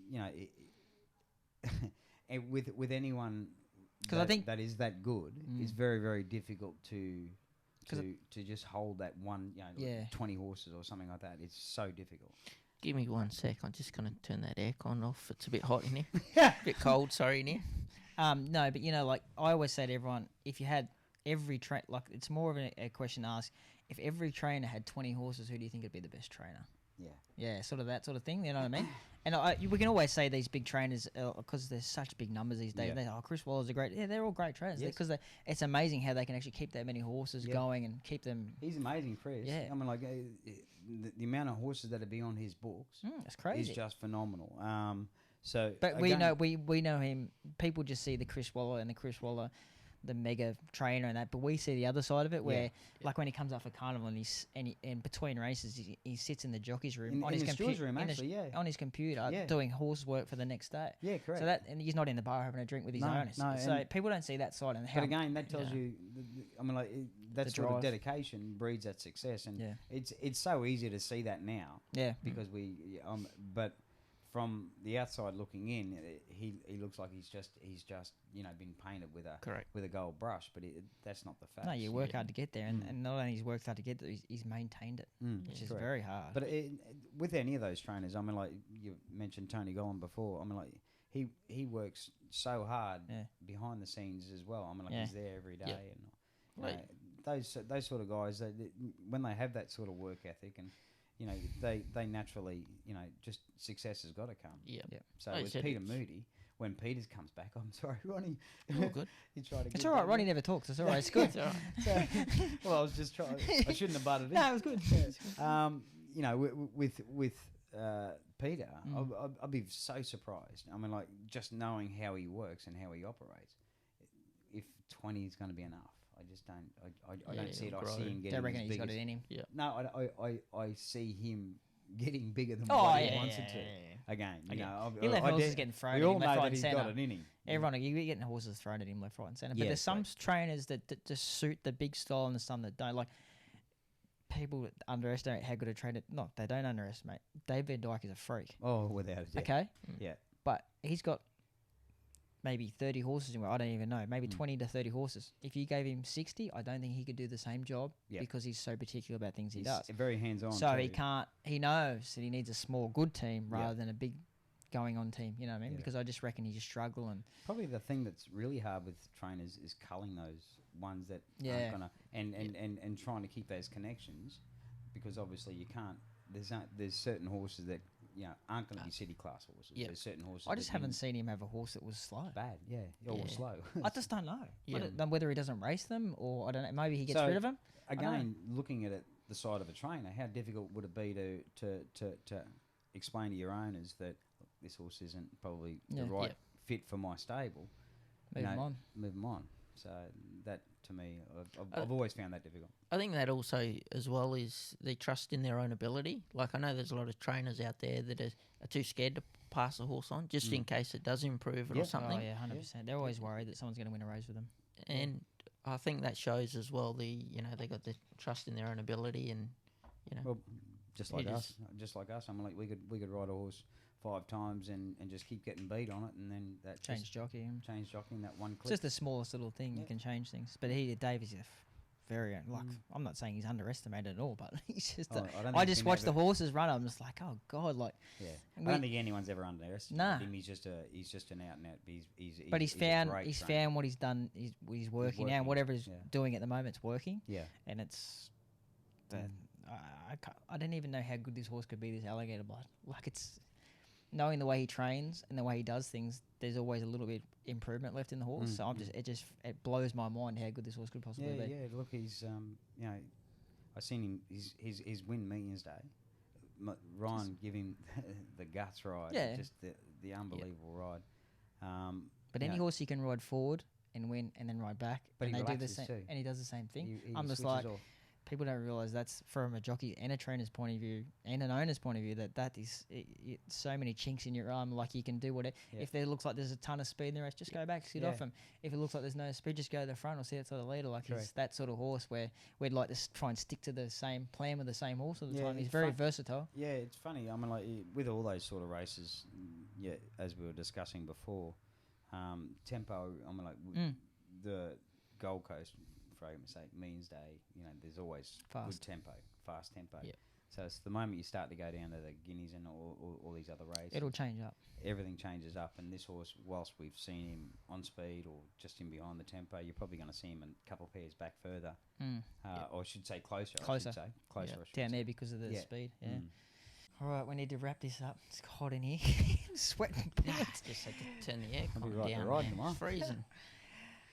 with anyone
I think
that is that good, it's very, very difficult to just hold that one, 20 horses or something like that. It's so difficult.
Give me 1 sec. I'm just going to turn that aircon off. It's a bit hot in here. A bit cold, sorry, in here.
No, but like I always say to everyone, if you had every it's more of a question to ask. If every trainer had 20 horses, who do you think would be the best trainer?
Yeah.
Yeah, sort of that sort of thing. You know what I mean? And we can always say these big trainers, because there's such big numbers these days.
Yeah.
Chris Waller's a great. Yeah, they're all great trainers.
Yes.
Because it's amazing how they can actually keep that many horses going and keep them.
He's amazing, Chris.
Yeah.
I mean, like, the amount of horses that are beyond his books
that's crazy.
is just phenomenal.
But we know him. People just see the Chris Waller and the Chris Waller, the mega trainer and that, but we see the other side of it where, like when he comes off a carnival and between races, he sits in the jockey's room on his computer, on his computer doing horse work for the next day.
Yeah, correct.
So and he's not in the bar having a drink with his owners.
No,
so people don't see that side.
But again, that tells you. I mean, like that sort of
drive.
dedication breeds that success, and it's so easy to see that now.
Yeah,
because but from the outside looking in, he looks like he's just been painted with a gold brush, but that's not the fact.
No, you work hard to get there, and not only he's worked hard to get there, he's maintained it, which is very hard.
But with any of those trainers, I mean, like you mentioned Tony Gollan before, I mean, like he works so hard behind the scenes as well. I mean, like he's there every day, and those sort of guys, when they have that sort of work ethic and. They naturally, just success has got to come.
Yeah.
So with Peter Moody, when Peters comes back, I'm sorry, Ronnie.
All good.
You try to.
It's all right. Ronnie never talks. It's all right. It's good.
It's all right.
Well, I was just trying. I shouldn't have butted in.
No, it was good.
With Peter, I'd be so surprised. I mean, like just knowing how he works and how he operates. If 20 is going to be enough. I just don't. I don't see it. I see him getting.
Don't reckon
as
he's
big
got
as,
it in him.
Yeah.
No, I see him getting bigger than what he wants it to. Again,
he left horses getting thrown at him left, right, and centre.
Got it in him.
Everyone, you're getting horses thrown at him left, right, and centre. But there's some trainers that just suit the big style, and some that don't. Like people underestimate how good a trainer. No, they don't underestimate. Dave Van Dyke is a freak.
Oh, without a doubt.
Okay.
Yeah.
But he's got maybe 30 horses in. I don't even know. Maybe 20 to 30 horses. If you gave him 60, I don't think he could do the same job because he's so particular about things he does.
Very hands-on.
So he can't. He knows that he needs a small, good team rather than a big, going-on team. You know what I mean? Because I just reckon he just struggle and.
Probably the thing that's really hard with trainers is culling those ones that aren't gonna and trying to keep those connections, because obviously you can't. There's certain horses that. Aren't going to be city class horses.
Yep.
There's certain horses.
I just haven't seen him have a horse that was slow.
Bad, or slow.
I just don't know.
Yeah.
I don't know whether he doesn't race them or I don't know. Maybe he gets rid of them.
Again, looking at it, the side of a trainer, how difficult would it be to explain to your owners that this horse isn't probably the right fit for my stable?
Move him on.
Move him on. So that for me.
Uh,
I've always found that difficult.
I think that also as well is they trust in their own ability. Like I know there's a lot of trainers out there that are too scared to pass a horse on just in case it does improve it
Yeah.
or something.
Oh yeah, 100%. They're always worried that someone's going to win a race with them.
And I think that shows as well they got the trust in their own ability and
Well, just like
It
us. I'm like we could ride a horse 5 times and just keep getting beat on it, and then that
Change
just
jockey.
change jockey in that one
It's
clip.
just the smallest little thing you can change things. But Dave is very like. I'm not saying he's underestimated at all, but he's just.
Oh, I don't think
I
he's
just
been
watch the
ever-
horses run. I'm just like, oh god, like.
Yeah,
And
I don't
we-
think anyone's ever underestimated
Nah.
him. He's just an out and out.
But he's
a
found
great
he's
trainer.
found what he's done. He's working now, and
working,
whatever he's
yeah.
doing at the moment, it's working,
Yeah,
and it's. I didn't even know how good this horse could be. This alligator blood, like it's. Knowing the way he trains and the way he does things, there's always a little bit improvement left in the horse. So it blows my mind how good this horse could possibly be.
yeah. Look, he's I seen him. His win meetings day. Ryan give him the guts ride.
Yeah.
Just the unbelievable ride.
But
you
any
know,
horse he can ride forward and win and then ride back,
But
and
he
they do the
relaxes
same,
too.
and he does the same thing.
he
I'm just
switches
like,
off.
people don't realize that's from a jockey and a trainer's point of view and an owner's point of view that is so many chinks in your arm. Like you can do whatever.
Yeah.
If there looks like there's a ton of speed in the race, just go back, sit off him. If it looks like there's no speed, just go to the front or sit outside the leader. Like he's
Correct.
that sort of horse where we'd like to try and stick to the same plan with the same horse all the
Yeah,
time. He's
it's
very
fun.
versatile.
Yeah, it's funny. I mean, like with all those sort of races, yeah, as we were discussing before, tempo. I mean, like the Gold Coast, for argument's sake, Means Day. There's always
Fast.
good tempo, fast tempo.
Yep.
So it's the moment you start to go down to the Guineas and all these other races,
It'll change up.
everything changes up. And this horse, whilst we've seen him on speed or just in behind the tempo, you're probably going to see him a couple of pairs back further, or I should say closer.
Closer.
I should say closer.
Yep.
I should
Down
say.
there because of the
Yeah.
speed. Yeah.
Mm.
All right, we need to wrap this up. It's hot in here. Sweating
Nah,
bullets.
just had to turn the
I'll be
aircon
right to
down.
ride
Man.
tomorrow.
It's freezing.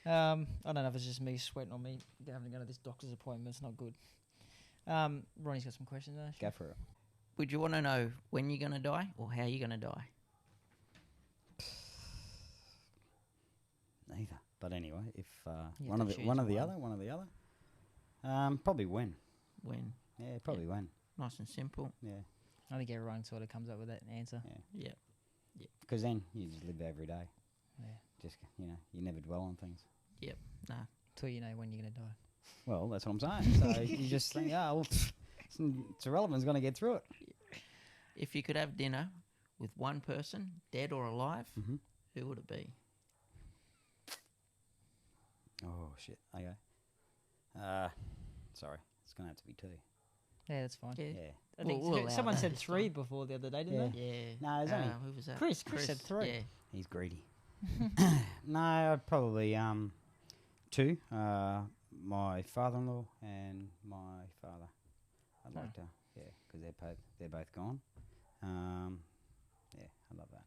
I don't know if it's just me sweating on me having to go to this doctor's appointment. It's not good. Ronnie's got some questions.
Go for it.
Would you want to know when you're going to die or how you're going to die?
Neither. But anyway, if
You
one
have
of
to
the
choose
one or the
one.
other, one or the other. Probably when.
When?
Yeah, probably when.
Nice and simple.
Yeah,
I think everyone sort of comes up with that answer.
Yeah.
because then you just live every day.
Yeah.
Just you never dwell on things.
Nah.
Till you know when you're going to die.
Well, that's what I'm saying. So you just think, it's irrelevant. It's going to get through it.
If you could have dinner with one person, dead or alive,
Mm-hmm.
who would it be?
Oh shit. Okay. Sorry, it's going to have to be 2.
Yeah, that's fine.
Yeah.
Yeah.
I think
We'll allow
someone
that
said
this
3
time.
before the other day, didn't
Yeah.
they?
Yeah.
No, there's only
Who was that?
Chris said 3.
Yeah.
He's greedy. No, I'd probably 2. My father-in-law and my father. I'd like to, because they're both gone. Yeah, I love that.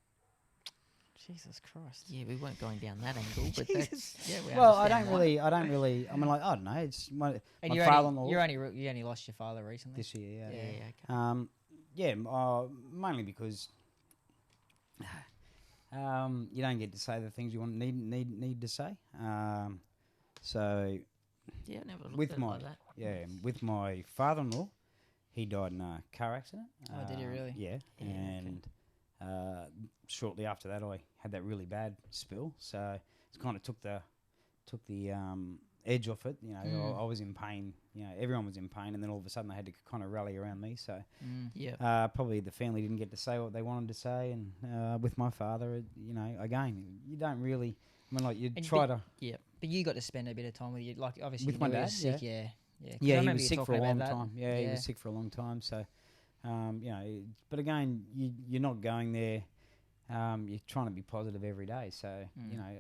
Jesus Christ.
Yeah, we weren't going down that angle, but
Jesus.
that's we
Well, I
understand
don't
that.
really. I mean, like, I don't know. It's my
And
father-in-law
you only lost your father recently.
this year.
Yeah,
Yeah.
okay.
Mainly because you don't get to say the things you need to say. So
Yeah, I never looked
with
at it
my
like that.
with my father-in-law, he died in a car accident.
Oh, did he really?
Yeah,
Yeah, okay.
and shortly after that, I had that really bad spill. So it kind of took the edge off it. I was in pain. Everyone was in pain, and then all of a sudden they had to kind of rally around me. So
Yeah.
probably the family didn't get to say what they wanted to say, and with my father, again, you don't really. I mean, like you
And
try
but-
to.
But you got to spend a bit of time with you. Like, obviously,
With
you
my
knew he was
dad,
sick. Yeah. Yeah. 'Cause I
Yeah, he
remember
was
you
sick for a
talking
long
about that.
time. Yeah, he was sick for a long time. So, but again, you're not going there. You're trying to be positive every day. So,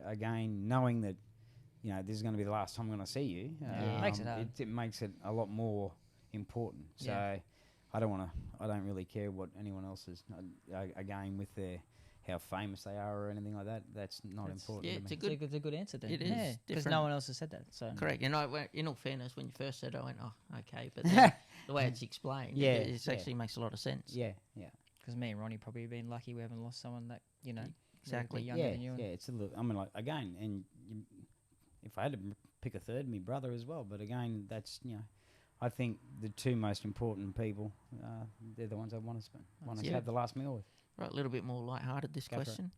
again, knowing that, this is going to be the last time I'm going to see you.
Yeah, it makes it hard.
It makes it a lot more important. So,
Yeah.
I don't really care what anyone else is. Again, with how famous they are or anything like that, that's not important
Yeah,
to
it's
me.
It's a good answer then.
It is
Yeah, because
different.
no one else has said that. So
Correct. In all fairness, when you first said it, I went, oh, okay. But then the way it's explained,
Yeah,
it
yeah.
actually makes a lot of sense.
Yeah.
because me and Ronnie probably have been lucky we haven't lost someone that
Exactly.
younger
Yeah,
than you.
yeah, it's a little. I mean, like again, and if I had to pick a third, my brother as well. But again, that's I think the two most important people, they're the ones I want to have the last meal with.
Right, a little bit more lighthearted. This
Go for it.
question,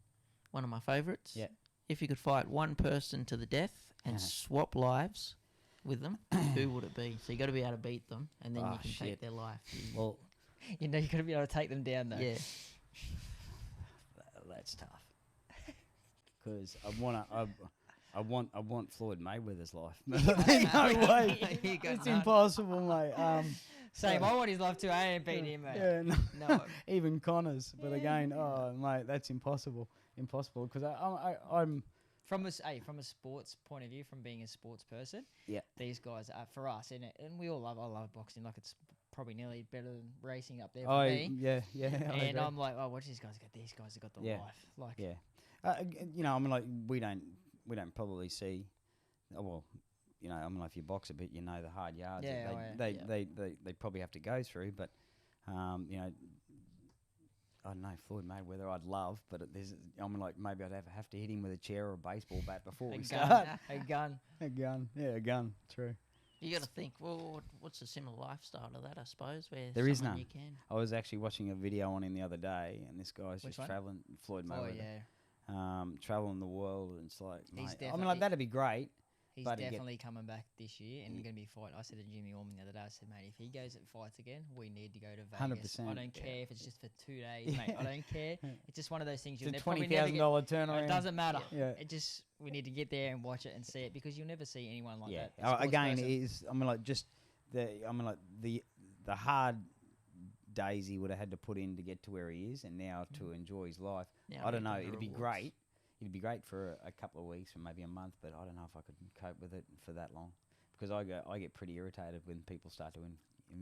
one of my favourites.
Yeah.
If you could fight one person to the death and swap lives with them, who would it be? So you got to be able to beat them, and then you can take their life.
Well,
you got to be able to take them down though.
Yeah.
That's tough. Because I want Floyd Mayweather's life. No way. It's impossible, mate.
Same. I want his life too. I ain't beating him, mate.
Yeah,
No.
Even Connor's. But again, mate, that's impossible. Impossible. Because I'm
from a sports point of view, from being a sports person.
Yeah.
These guys are for us, and we all love. I love boxing. Like it's probably nearly better than racing up there for me.
Yeah.
And I'm like, watch these guys. These guys have got the life. Like,
yeah. I mean, like we don't probably see. I mean, if you box a bit, you know the hard yards that they probably have to go through. But I don't know, Floyd Mayweather I'd love, but I mean, like maybe I'd have to hit him with a chair or a baseball bat before we start.
A gun.
Yeah, a gun. True.
You got to think, well, what's a similar lifestyle to that, I suppose, where
there is none.
You can.
I was actually watching a video on him the other day, and this guy's
Which
just
one?
traveling, Floyd Mayweather.
Oh, yeah.
Traveling the world, and it's like,
He's
mate, I mean, like that'd be great.
He's definitely coming back this year and going to be fighting. I said to Jimmy Orman the other day, I said, mate, if he goes and fights again, we need to go to Vegas.
100%.
I don't care if it's just for 2 days, mate. I don't care. It's just one of those things.
It's a $20,000 turnaround.
It doesn't matter.
Yeah.
We need to get there and watch it and see it because you'll never see anyone like that.
Again, the hard days he would have had to put in to get to where he is, and now to enjoy his life.
Now
I don't know.
the
It'd be
rewards.
great. It'd be great for a couple of weeks or maybe a month, but I don't know if I could cope with it for that long because I get pretty irritated when people start to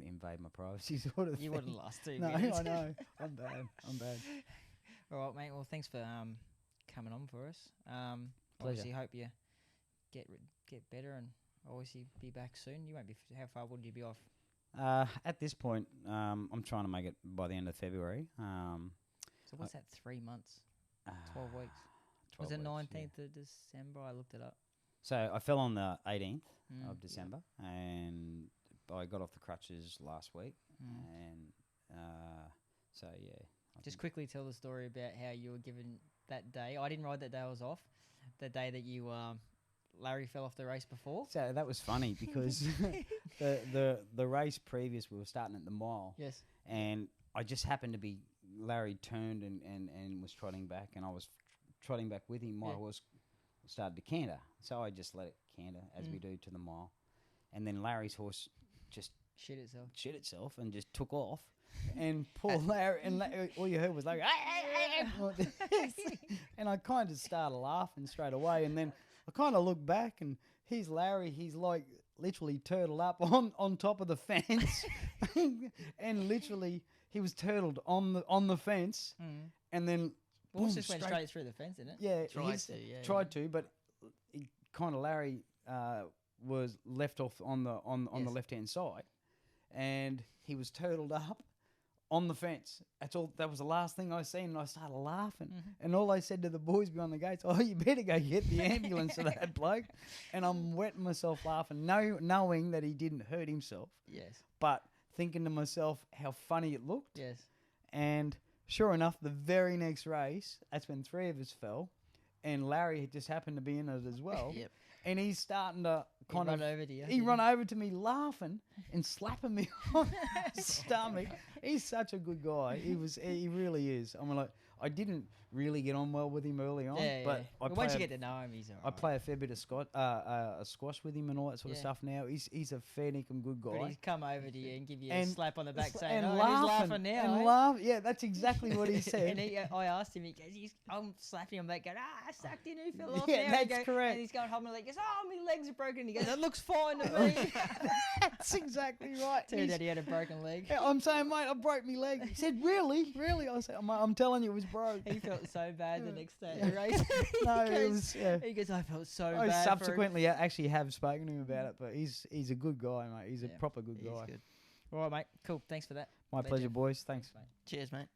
invade my privacy sort of thing.
You wouldn't last 2
No,
minutes.
I know. I'm bad.
All right, mate. Well, thanks for coming on for us.
Pleasure.
Obviously, hope you get better and obviously be back soon. You won't be. How far would you be off?
At this point, I'm trying to make it by the end of February.
So what's that? 3 months, 12 weeks. Was it 19th of December? I looked it up.
So I fell on the 18th of December, and I got off the crutches last week, and so yeah.
Just quickly tell the story about how you were given that day. I didn't ride that day. I was off. The day that you Larry fell off the race before.
So that was funny because the race previous we were starting at the mile.
Yes.
And I just happened to be Larry turned and was trotting back, and I was trotting back with him. My horse started to canter, so I just let it canter as we do to the mile, and then Larry's horse just
shit itself
and just took off. And poor Larry, all you heard was Larry, and I kind of started laughing straight away. And then I kind of looked back, and here's Larry. He's like literally turtled up on top of the fence, and literally he was turtled on the fence, and then
horse just went straight through the fence, didn't it?
Yeah, tried to, but kind of Larry was left off on the left hand side, and he was turtled up on the fence. That's all. That was the last thing I seen, and I started laughing. And all I said to the boys behind the gates, "Oh, you better go get the ambulance to that bloke." And I'm wetting myself laughing, knowing that he didn't hurt himself.
Yes.
But thinking to myself how funny it looked.
Yes.
And sure enough, the very next race, that's when 3 of us fell, and Larry had just happened to be in it as well.
Yep.
And he's starting to kind of
run over to you.
He run over to me laughing and slapping me on the stomach. He's such a good guy. He really is. I mean, like, I didn't really get on well with him early on, but
once you get to know him, he's all right.
I play a fair bit of squash with him and all that sort of stuff now. He's a fair dinkum good guy.
But he's come over to you and give you a slap on the back saying,
and
he's laughing now.
And laugh. Yeah, that's exactly what he said.
And I asked him, he goes, I'm slapping him back going, I sucked in, who fell off
Yeah,
now?
that's correct.
And he's going, hold my leg. He goes, my legs are broken. He goes, that looks fine to me.
That's exactly right.
Turned out he had a broken leg.
Yeah, I'm saying, mate, I broke my leg. He said, really? I said, I'm telling you, it was broke.
He felt so bad the next day at the race.
No, it was, yeah.
He goes, I felt so
I
bad.
subsequently actually have spoken to him about it, but he's a good guy, mate. He's a proper good guy.
Good. All right, mate. Cool. Thanks for that.
My pleasure, boys. Thanks.
Mate.
Cheers, mate.